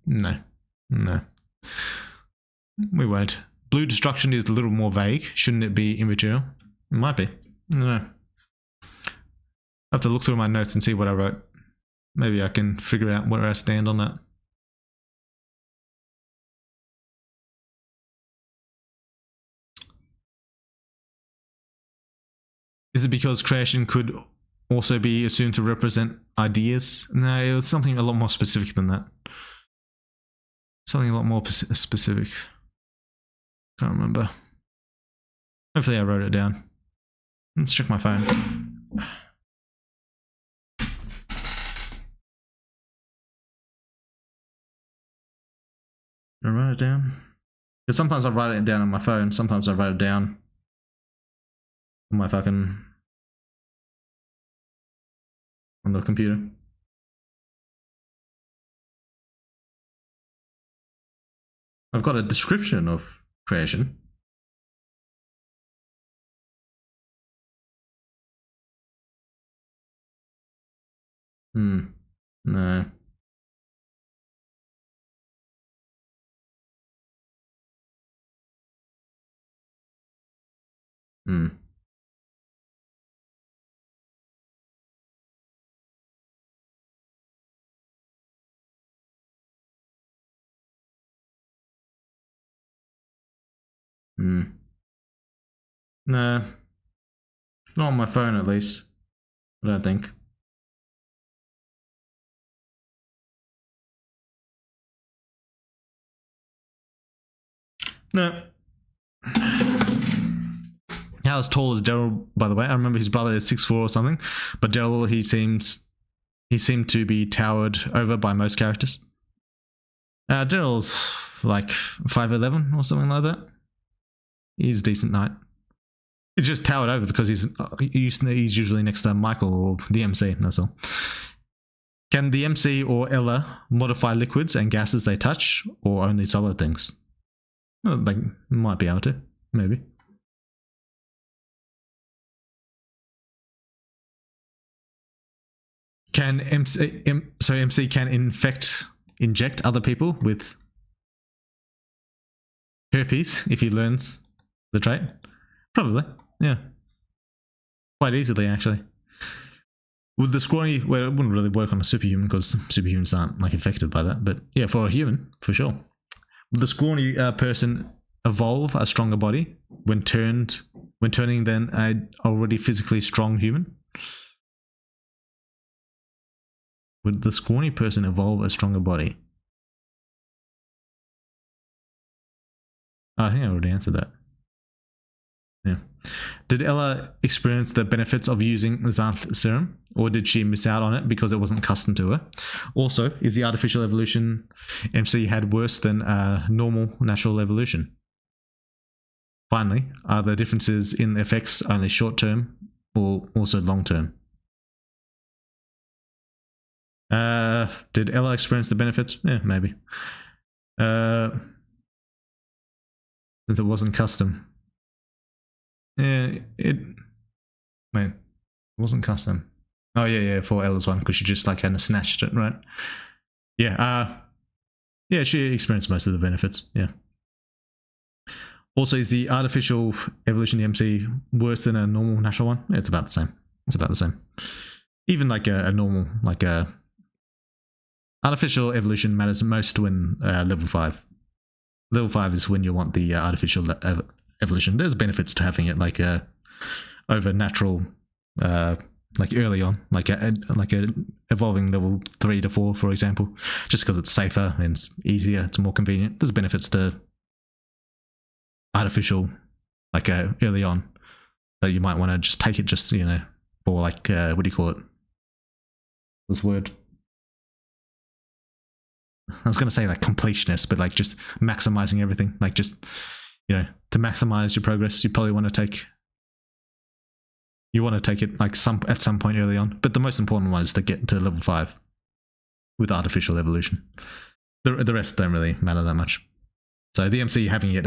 No. We won't. Blue destruction is a little more vague. Shouldn't it be immaterial? It might be. No. I have to look through my notes and see what I wrote. Maybe I can figure out where I stand on that. Is it because creation could also be assumed to represent ideas? No, it was something a lot more specific than that. Something a lot more specific. Can't remember. Hopefully I wrote it down. Let's check my phone. Did I write it down? Because sometimes I write it down on my phone, sometimes I write it down on my fucking on the computer. I've got a description of creation. No. No. Not on my phone, at least. I don't think. No. How tall is Daryl, by the way? I remember his brother is 6'4" or something, but Daryl, he seems he seemed to be towered over by most characters. Daryl's like 5'11" or something like that. He's a decent knight. He's just towered over because he's usually next to Michael or the MC, that's all. Can the MC or Ela modify liquids and gases they touch, or only solid things? Well, they might be able to, maybe. Can MC can inject other people with herpes if he learns the trait? Probably, yeah. Quite easily, actually. Would the scrawny, well, it wouldn't really work on a superhuman because superhumans aren't like affected by that, but yeah, for a human, for sure. Would the scrawny person evolve a stronger body when turning then an already physically strong human? Would the scrawny person evolve a stronger body? Oh, I think I already answered that. Yeah. Did Ela experience the benefits of using Xanth serum, or did she miss out on it because it wasn't custom to her? Also, is the artificial evolution MC had worse than normal natural evolution? Finally, are the differences in effects only short term or also long term? Did Ela experience the benefits? Yeah, maybe. Since it wasn't custom. Yeah, it wasn't custom. Oh yeah, for Ela's one, because she just like kind of snatched it, right? Yeah, yeah, she experienced most of the benefits, yeah. Also, is the artificial evolution MC worse than a normal natural one? It's about the same. It's about the same. Even like a normal, like a artificial evolution matters most when level 5. Level 5 is when you want the artificial evolution. There's benefits to having it like over natural, like early on, like evolving level 3 to 4, for example, just because it's safer and it's easier, it's more convenient. There's benefits to artificial, like early on, that you might want to just take it, just for like what do you call it? This word. I was going to say like completionist, but like just maximizing everything, like just, to maximize your progress, you probably want to take it like at some point early on. But the most important one is to get to level 5 with artificial evolution. The rest don't really matter that much. So the MC having it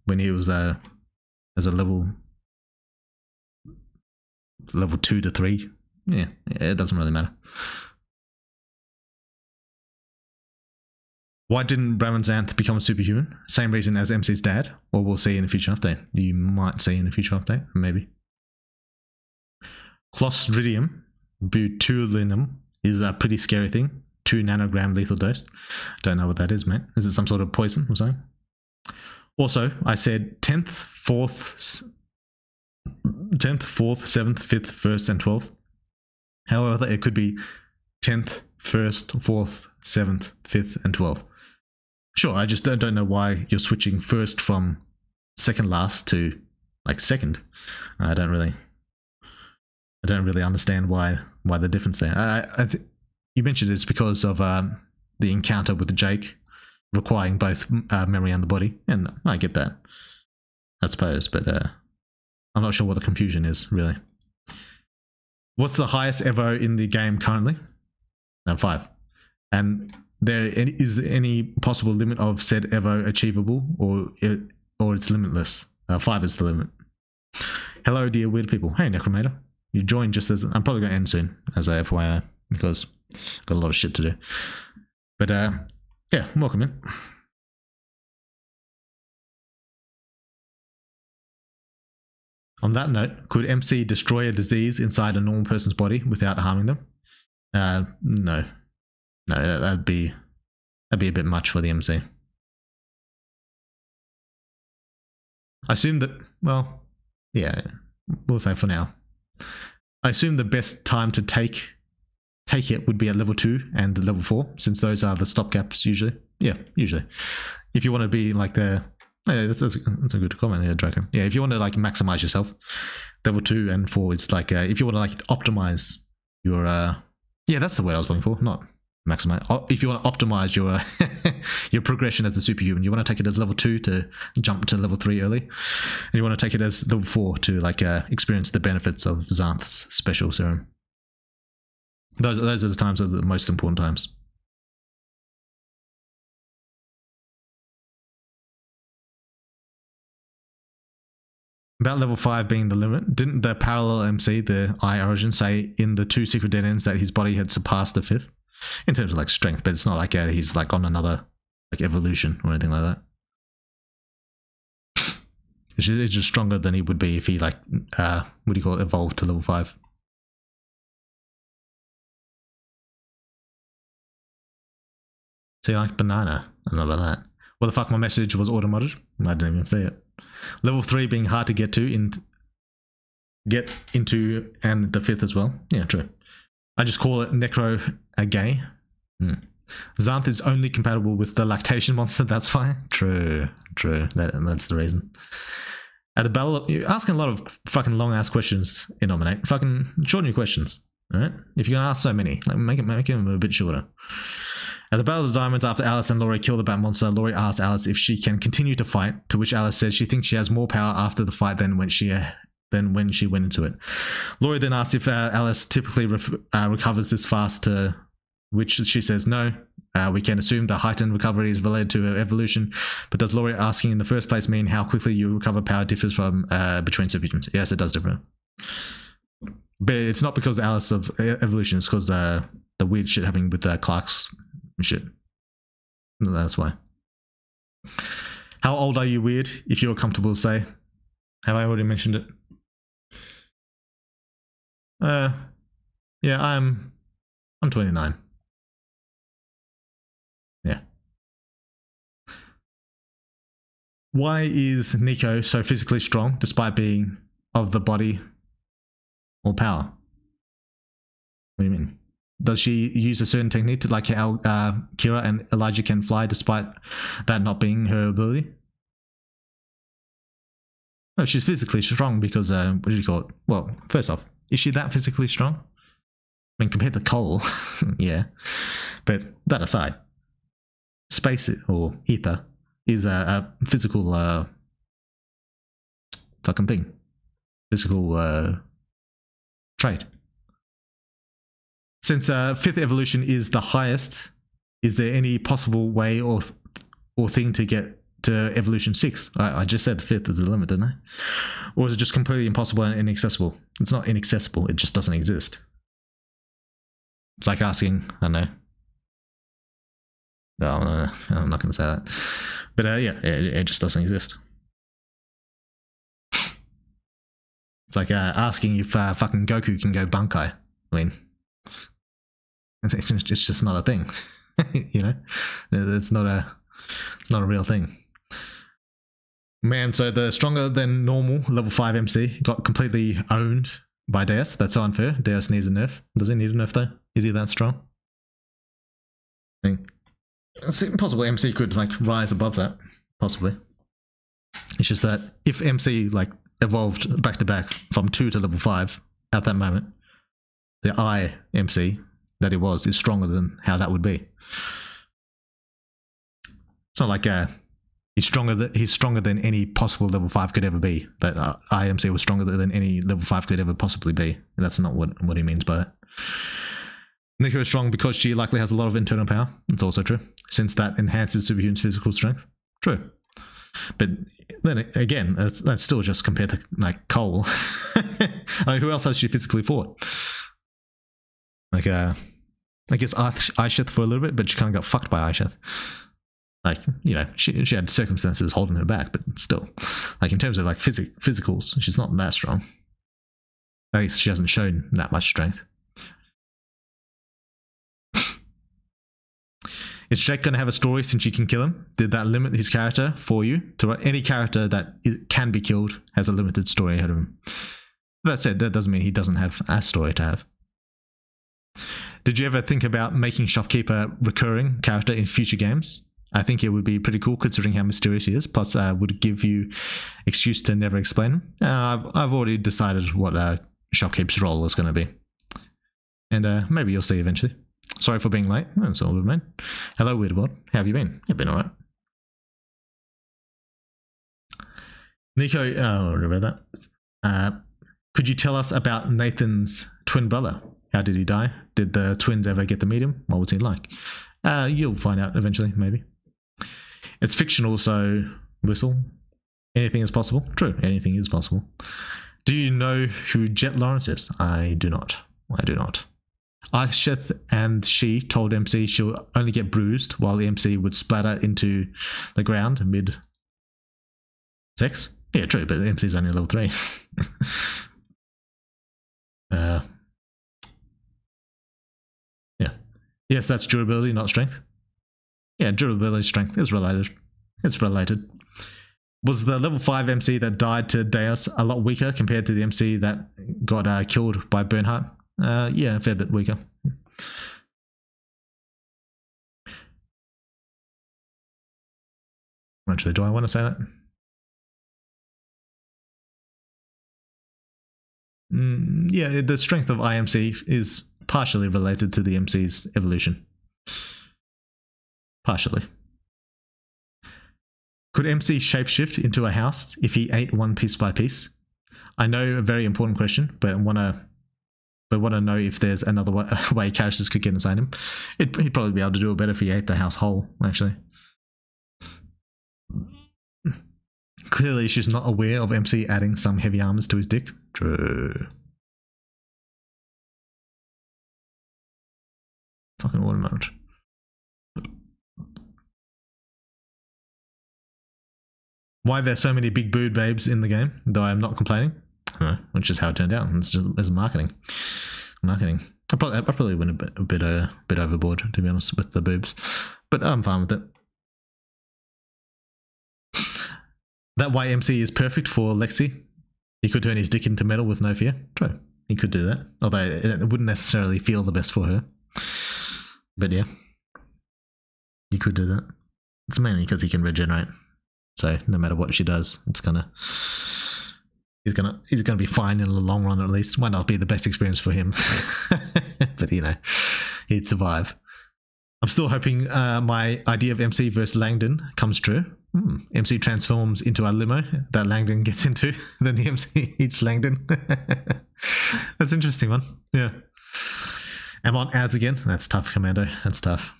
when he was as a level 2 to 3, yeah, it doesn't really matter. Why didn't Bram Xanth become a superhuman? Same reason as MC's dad, or we'll see in the future update. You might see in the future update, maybe. Clostridium botulinum is a pretty scary thing. 2 nanogram lethal dose. Don't know what that is, mate. Is it some sort of poison or something? Also, I said 10th, 4th, 7th, 5th, 1st, and 12th. However, it could be 10th, 1st, 4th, 7th, 5th, and 12th. Sure, I just don't know why you're switching first from second last to like second. I don't really understand why the difference there. You mentioned it's because of the encounter with Jake requiring both memory and the body, and I get that, I suppose, but I'm not sure what the confusion is really. What's the highest Evo in the game currently? 5. And is any possible limit of said Evo achievable, or it's limitless? 5 is the limit. Hello, dear weird people. Hey, Necromator. You joined just as... I'm probably going to end soon, as a FYI, because I've got a lot of shit to do. But, yeah, welcome in. On that note, could MC destroy a disease inside a normal person's body without harming them? No. No, that'd be a bit much for the MC. I assume that, well, yeah, we'll say for now. I assume the best time to take it would be at level 2 and level 4, since those are the stopgaps usually. Yeah, usually. If you want to be like the... Yeah, that's a good comment here, Draco. Yeah, if you want to like maximize yourself, level 2 and 4, it's like if you want to like optimize your Yeah, that's the word I was looking for, not maximize. If you want to optimize your your progression as a superhuman, you want to take it as level 2 to jump to level 3 early, and you want to take it as level 4 to like experience the benefits of Xanth's special serum. Those are the times, are the most important times. About level 5 being the limit, didn't the parallel MC, the I Origin, say in the 2 secret dead ends that his body had surpassed the 5th? In terms of like strength, but it's not like he's like on another like evolution or anything like that. It's just stronger than he would be if he like, what do you call it, evolved to level 5. See, like banana, I don't know about that. What the fuck, my message was auto-modded? I didn't even see it. Level 3 being hard to get into, and the 5th as well. Yeah, true. I just call it Necro a gay. Xanth is only compatible with the lactation monster, that's fine. True. That's the reason. At the battle, you're asking a lot of fucking long ass questions in Nominate. Fucking shorten your questions, alright? If you're gonna ask so many, like make them a bit shorter. At the Battle of the Diamonds, after Alice and Laurie kill the Bat Monster, Laurie asks Alice if she can continue to fight, to which Alice says she thinks she has more power after the fight than when she went into it. Laurie then asks if Alice typically recovers this fast, to which she says no. We can assume the heightened recovery is related to her evolution, but does Laurie asking in the first place mean how quickly you recover power differs from between superhumans? Yes, it does differ. But it's not because Alice of evolution, it's because the weird shit happening with Clark's shit. That's why. How old are you, Weird? If you're comfortable to say. Have I already mentioned it? Yeah, I'm 29. Yeah. Why is Nico so physically strong despite being of the body or power? What do you mean? Does she use a certain technique to like how Kira and Elijah can fly despite that not being her ability? No, she's physically strong because, what do you call it? Well, first off, is she that physically strong? I mean, compared to Cole, yeah. But that aside, space or ether is a physical fucking thing. Physical trait. Since 5th evolution is the highest, is there any possible way or thing to get to evolution 6? I just said 5th is the limit, didn't I? Or is it just completely impossible and inaccessible? It's not inaccessible, it just doesn't exist. It's like asking, I don't know. No, I'm not going to say that. But yeah, it just doesn't exist. It's like asking if fucking Goku can go Bankai. I mean, it's just not a thing. You know? It's not a real thing. Man, so the stronger than normal level 5 MC got completely owned by Deus. That's so unfair. Deus needs a nerf. Does he need a nerf though? Is he that strong? I think it's possible MC could like rise above that. Possibly. It's just that if MC like evolved back to back from 2 to level 5 at that moment, the I MC that it was is stronger than how that would be. It's not like he's stronger than any possible level 5 could ever be. That IMC was stronger than any level 5 could ever possibly be. And that's not what he means by that. Nico is strong because she likely has a lot of internal power. It's also true, since that enhances superhuman's physical strength. True. But then again, that's still just compared to like Cole. I mean, who else has she physically fought? Like I guess Aisheth for a little bit, but she kind of got fucked by Aisheth. Like, you know, she had circumstances holding her back, but still, like in terms of like physicals, she's not that strong. At least she hasn't shown that much strength. Is Jake going to have a story since you can kill him? Did that limit his character for you? To any character that can be killed has a limited story ahead of him. That said, that doesn't mean he doesn't have a story to have. Did you ever think about making Shopkeeper recurring character in future games? I think it would be pretty cool considering how mysterious he is. Plus, would give you excuse to never explain him. I've already decided what Shopkeeper's role is going to be. And maybe you'll see eventually. Sorry for being late. That's all good, man. Hello, Weirdbot. How have you been? You've been alright. Nico, oh, I read that. Could you tell us about Nathan's twin brother? How did he die? Did the twins ever get to meet him? What was he like? You'll find out eventually, maybe. It's fictional, so whistle. Anything is possible. True, anything is possible. Do you know who Jet Lawrence is? I do not. Aisheth and she told MC she'll only get bruised while the MC would splatter into the ground mid-sex. Yeah, true, but the MC's only level 3. Yeah. Yes, that's durability, not strength. Yeah, durability, strength is related. It's related. Was the level 5 MC that died to Deus a lot weaker compared to the MC that got killed by Bernhardt? Yeah, a fair bit weaker. Actually, do I want to say that? Yeah, the strength of IMC is partially related to the MC's evolution. Partially. Could MC shapeshift into a house if he ate one piece by piece? I know, a very important question, but want to know if there's another way characters could get inside him. He'd probably be able to do it better if he ate the house whole, actually. Clearly, she's not aware of MC adding some heavy armors to his dick. True. Fucking watermelon. Why there's so many big booed babes in the game, though I'm not complaining. Which is how it turned out. It's just marketing. I probably went a bit overboard, to be honest, with the boobs, but I'm fine with it. That YMC is perfect for Lexi. He could turn his dick into metal with no fear. True, he could do that. Although it wouldn't necessarily feel the best for her. But yeah, you could do that. It's mainly because he can regenerate. So no matter what she does, he's gonna be fine in the long run, at least. Might not be the best experience for him, but you know, he'd survive. I'm still hoping my idea of MC versus Langdon comes true. MC transforms into a limo that Langdon gets into, then the MC eats Langdon. That's an interesting one. Yeah. Amon adds again. That's tough, Commando. That's tough.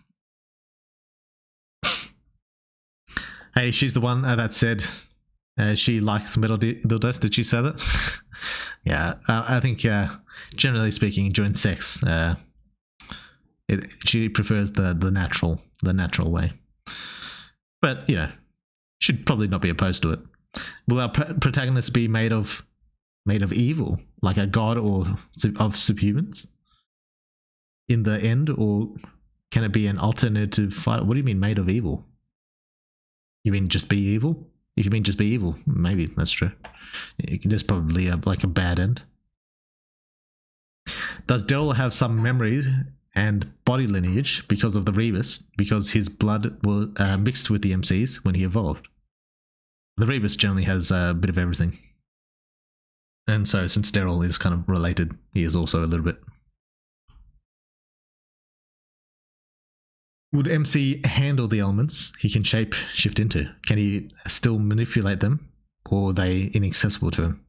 Hey, she's the one that said she liked metal dildos. Did she say that? Yeah, I think generally speaking, during sex, she prefers the natural way. But you know, should probably not be opposed to it. Will our protagonist be made of evil, like a god or of subhumans in the end, or can it be an alternative fight? What do you mean made of evil? You mean just be evil? If you mean just be evil, maybe that's true. There's probably a bad end. Does Daryl have some memories and body lineage because of the Rebus, because his blood was mixed with the MCs when he evolved? The Rebus generally has a bit of everything. And so since Daryl is kind of related, he is also a little bit. Would MC handle the elements he can shape shift into? Can he still manipulate them, or are they inaccessible to him?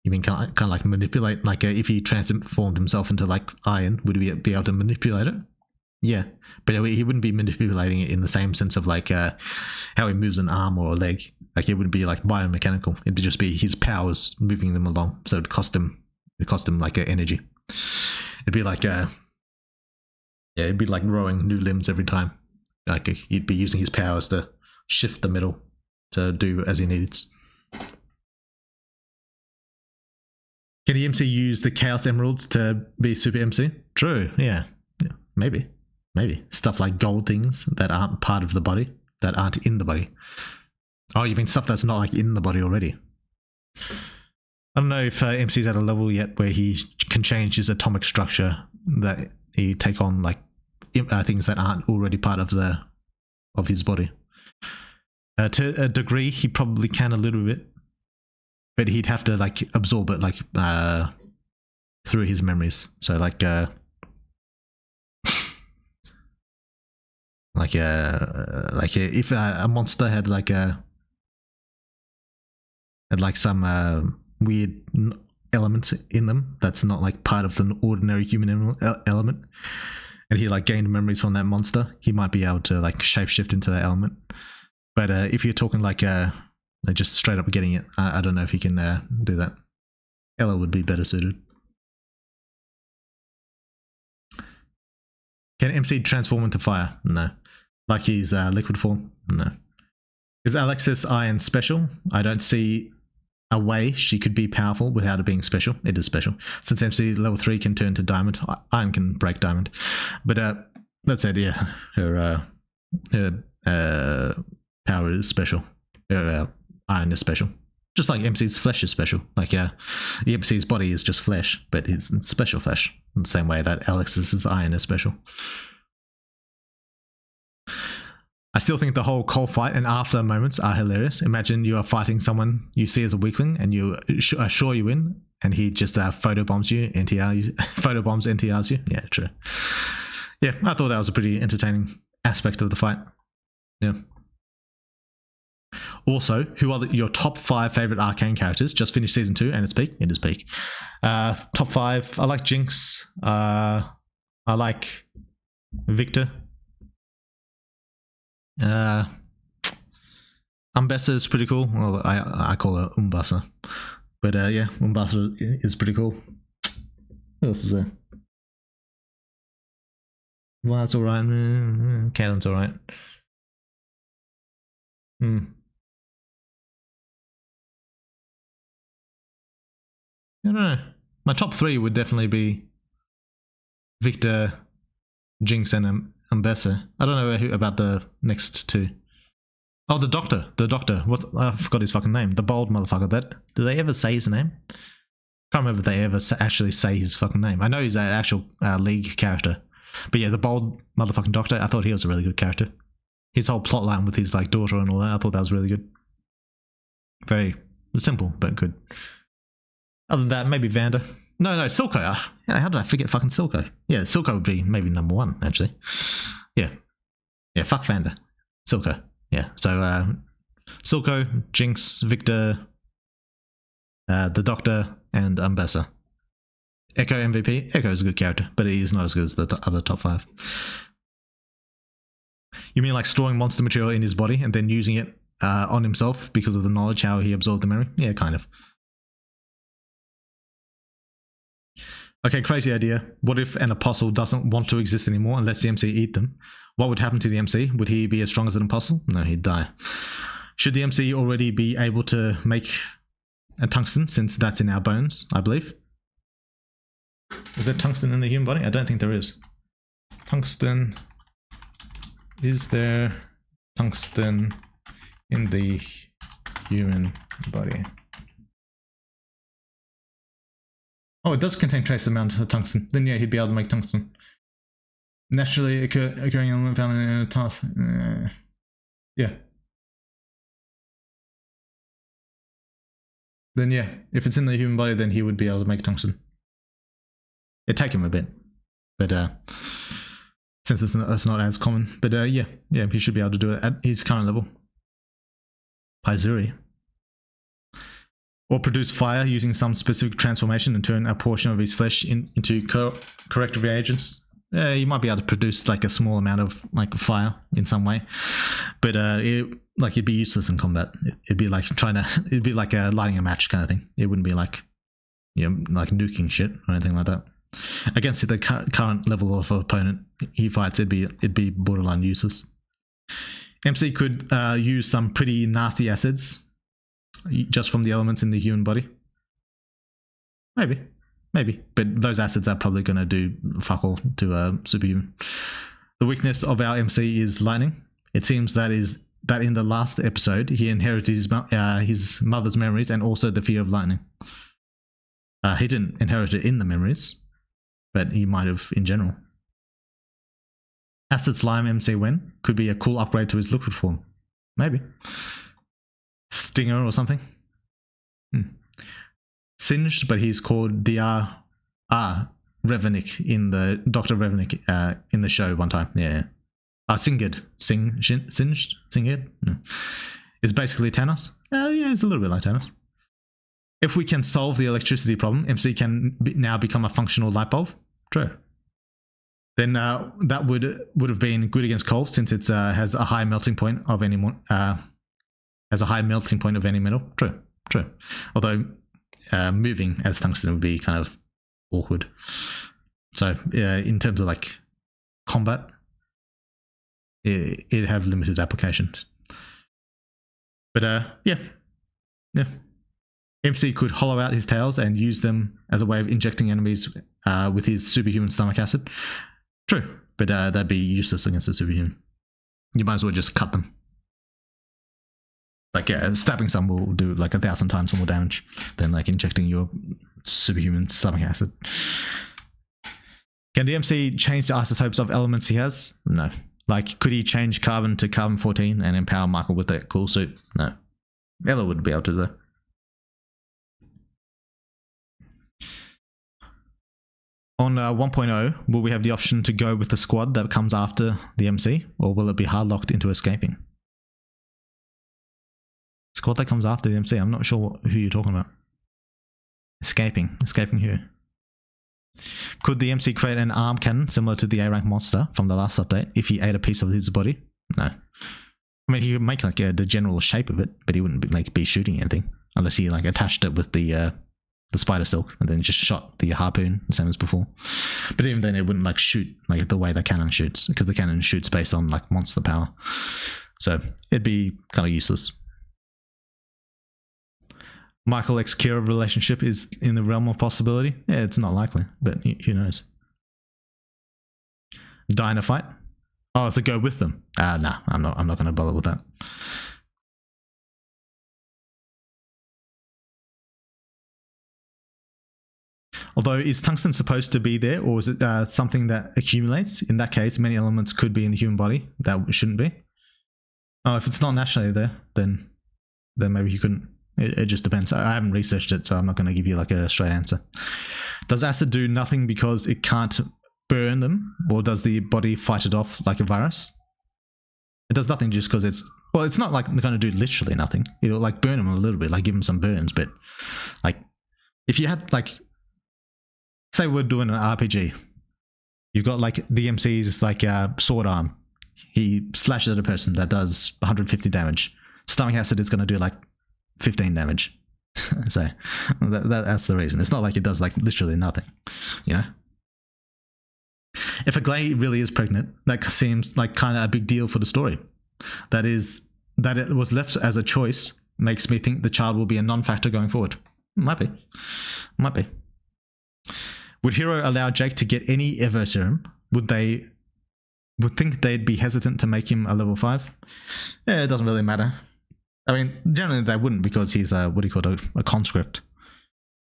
You mean kind of like manipulate, like if he transformed himself into like iron, would he be able to manipulate it? Yeah, but he wouldn't be manipulating it in the same sense of like how he moves an arm or a leg. Like it wouldn't be like biomechanical. It'd just be his powers moving them along. So it'd cost him like energy. It'd be like yeah, it'd be like growing new limbs every time. Like he'd be using his powers to shift the metal to do as he needs. Can the MC use the Chaos Emeralds to be Super MC? True, yeah. Maybe. Stuff like gold things that aren't part of the body, that aren't in the body. Oh, you mean stuff that's not like in the body already? I don't know if MC's at a level yet where he can change his atomic structure, that he take on like things that aren't already part of his body. To a degree, he probably can a little bit, but he'd have to like absorb it, like through his memories. So if a monster had some weird element in them that's not like part of the ordinary human element, and he like gained memories from that monster, he might be able to like shapeshift into that element. But if you're talking like just straight up getting it, I don't know if he can do that. Ella would be better suited. Can MC transform into fire? No. Like his liquid form? No. Is Alexis Iron special? I don't see a way she could be powerful without it being special. It is special. Since MC level 3 can turn to diamond, Iron can break diamond. But that said, yeah, her power is special. Her iron is special. Just like MC's flesh is special. Like, the MC's body is just flesh, but it's special flesh. In the same way that Alexis's iron is special. I still think the whole cold fight and after moments are hilarious. Imagine you are fighting someone you see as a weakling and you are sure you win, and he just photobombs you, NTRs you. Yeah, true. Yeah, I thought that was a pretty entertaining aspect of the fight. Yeah. Also, who are your top 5 favorite Arcane characters? Just finished season 2 and it's peak. It is peak. Top 5. I like Jinx. I like Victor. Umbessa is pretty cool. Well, I call her Umbasa. But yeah, Umbasa is pretty cool. Who else is there? Vlad's alright. Caitlyn's alright. I don't know. My top 3 would definitely be Victor, Jinx, and Umbessa. I don't know about the next 2. Oh, the Doctor. The Doctor. I forgot his fucking name. The bald motherfucker. Do they ever say his name? Can't remember if they ever actually say his fucking name. I know he's an actual League character. But yeah, the bald motherfucking Doctor, I thought he was a really good character. His whole plotline with his like daughter and all that, I thought that was really good. Very simple, but good. Other than that, maybe Vander. No, Silco. How did I forget fucking Silco? Yeah, Silco would be maybe number 1, actually. Yeah, fuck Vander. Silco. Yeah, so Silco, Jinx, Victor, the Doctor, and Umbessa. Echo MVP. Echo is a good character, but he's not as good as the other top 5. You mean like storing monster material in his body and then using it on himself because of the knowledge how he absorbed the memory? Yeah, kind of. Okay, crazy idea. What if an apostle doesn't want to exist anymore and lets the MC eat them? What would happen to the MC? Would he be as strong as an apostle? No, he'd die. Should the MC already be able to make a tungsten, since that's in our bones, I believe? Is there tungsten in the human body? I don't think there is. Tungsten. Is there tungsten in the human body? Oh, it does contain trace amount of tungsten. Then yeah, he'd be able to make tungsten. Naturally occurring element found in a task. Yeah. Then yeah, if it's in the human body, then he would be able to make tungsten. It'd take him a bit, but since it's not as common. But yeah, he should be able to do it at his current level. Paizuri. Or produce fire using some specific transformation and turn a portion of his flesh into corrective reagents. You might be able to produce like a small amount of like fire in some way, but it'd be useless in combat. It'd be like it'd be like lighting a match kind of thing. It wouldn't be like, like nuking shit or anything like that. Against the current level of opponent he fights, it'd be borderline useless. MC could use some pretty nasty acids just from the elements in the human body. Maybe, but those acids are probably going to do fuck all to superhuman. The weakness of our MC is lightning. It seems that in the last episode he inherited his mother's memories and also the fear of lightning. He didn't inherit it in the memories, but he might have in general. Acid Slime MC Wen could be a cool upgrade to his liquid form. Maybe. Stinger or something. Singed, but he's called DR Revenik in the Dr. Revenik in the show one time. Yeah. Singed. Singed? No. Is basically Thanos. Yeah, it's a little bit like Thanos. If we can solve the electricity problem, MC can now become a functional light bulb. True. Then that would have been good against coal, since it has a high melting point of any metal. True. Although moving as tungsten would be kind of awkward. So in terms of like combat, it'd have limited applications. But yeah. MC could hollow out his tails and use them as a way of injecting enemies with his superhuman stomach acid. True, but that'd be useless against a superhuman. You might as well just cut them. Like, stabbing some will do like 1,000 times more damage than like injecting your superhuman stomach acid. Can the MC change the isotopes of elements he has? No. Like, could he change carbon to carbon-14 and empower Michael with that cool suit? No. Ella would be able to do that. On 1.0, will we have the option to go with the squad that comes after the MC, or will it be hard-locked into escaping? Squad that comes after the MC, I'm not sure who you're talking about. Escaping who? Could the MC create an arm cannon similar to the A-rank monster from the last update if he ate a piece of his body? No. I mean, he could make like the general shape of it, but he wouldn't be shooting anything unless he like attached it with the spider silk and then just shot the harpoon the same as before. But even then, it wouldn't like shoot like the way the cannon shoots, because the cannon shoots based on like monster power. So it'd be kind of useless. Michael X Kira relationship is in the realm of possibility. Yeah, it's not likely, but who knows? Dynamite. Oh, to go with them. Nah, I'm not going to bother with that. Although, is tungsten supposed to be there, or is it something that accumulates? In that case, many elements could be in the human body that shouldn't be. Oh, if it's not naturally there, then maybe you couldn't. It just depends. I haven't researched it, so I'm not going to give you like a straight answer. Does acid do nothing because it can't burn them, or does the body fight it off like a virus? It does nothing just because it's... Well, it's not like they're going to do literally nothing. It'll like burn them a little bit, like give them some burns, but like if you had like... Say we're doing an RPG. You've got like the MC's like sword arm. He slashes at a person that does 150 damage. Stomach acid is going to do like 15 damage. So that's the reason. It's not like it does like literally nothing, you know? If a Gley really is pregnant, that seems like kind of a big deal for the story. That it was left as a choice makes me think the child will be a non-factor going forward. Might be. Would Hero allow Jake to get any Evo serum? Would think they'd be hesitant to make him a level 5? Yeah, it doesn't really matter. I mean, generally they wouldn't, because he's a conscript,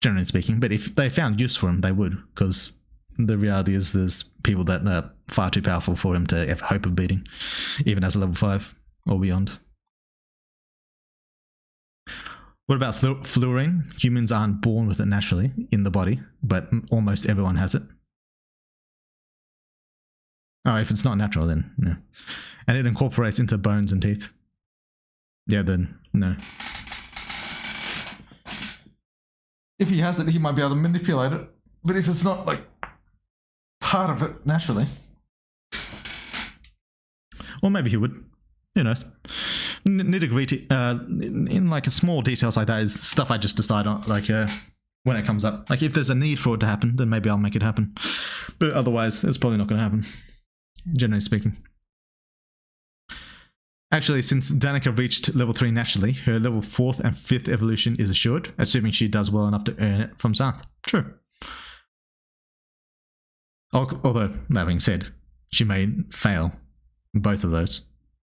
generally speaking. But if they found use for him, they would, because the reality is there's people that are far too powerful for him to have hope of beating, even as a level 5 or beyond. What about fluorine? Humans aren't born with it naturally in the body, but almost everyone has it. Oh, if it's not natural, then no. And it incorporates into bones and teeth. Yeah, then no. If he has it, he might be able to manipulate it. But if it's not like part of it naturally, or maybe he would. Who knows? Nitty-gritty, in like a small details like that is stuff I just decide on, like when it comes up. Like if there's a need for it to happen, then maybe I'll make it happen. But otherwise, it's probably not going to happen, generally speaking. Actually, since Danica reached level 3 naturally, her level 4th and 5th evolution is assured, assuming she does well enough to earn it from Xanth. True. Although, that being said, she may fail both of those.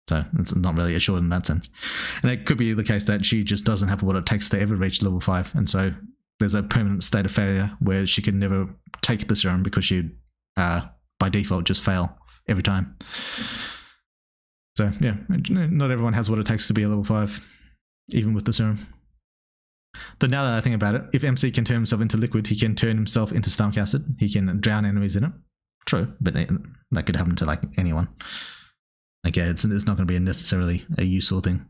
So it's not really assured in that sense. And it could be the case that she just doesn't have what it takes to ever reach level 5. And so there's a permanent state of failure where she can never take the serum because she'd, by default, just fail every time. So yeah, not everyone has what it takes to be a level 5, even with the serum. But now that I think about it, if MC can turn himself into liquid, he can turn himself into stomach acid. He can drown enemies in it. True, but that could happen to like anyone. Like, yeah, it's not going to be necessarily a useful thing.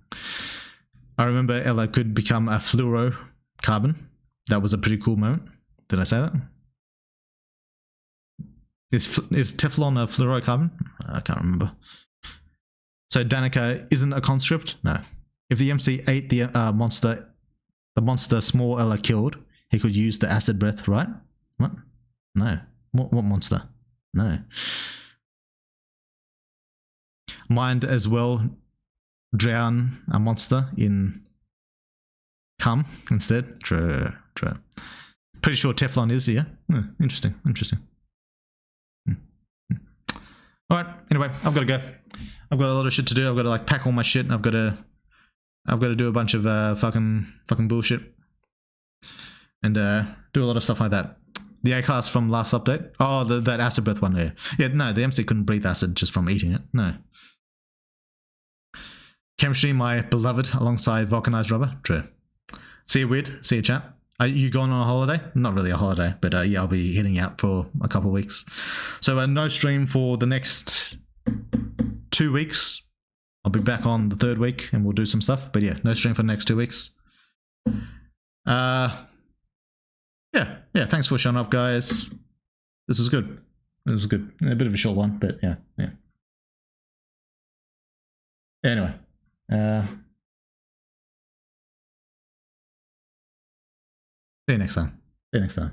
I remember Ella could become a fluorocarbon. That was a pretty cool moment. Did I say that? Is Teflon a fluorocarbon? I can't remember. So Danica isn't a conscript? No. If the MC ate the monster small Ella killed, he could use the acid breath, right? What? No. What monster? No. Might as well drown a monster in cum instead. True. Pretty sure Teflon is, yeah. Interesting. All right. Anyway, I've got to go. I've got a lot of shit to do. I've got to like pack all my shit. I've got to do a bunch of fucking bullshit and do a lot of stuff like that. The A-class from last update. Oh, that acid breath one. Yeah. No, the MC couldn't breathe acid just from eating it. No. Chemistry, my beloved, alongside vulcanized rubber. True. See you, weird. See you, chat. Are you going on a holiday? Not really a holiday, but yeah, I'll be heading out for a couple of weeks. So no stream for the next 2 weeks. I'll be back on the third week and we'll do some stuff. But yeah, no stream for the next 2 weeks. Yeah, thanks for showing up, guys. This was good. It was good. A bit of a short one, but yeah. Anyway. See you next time.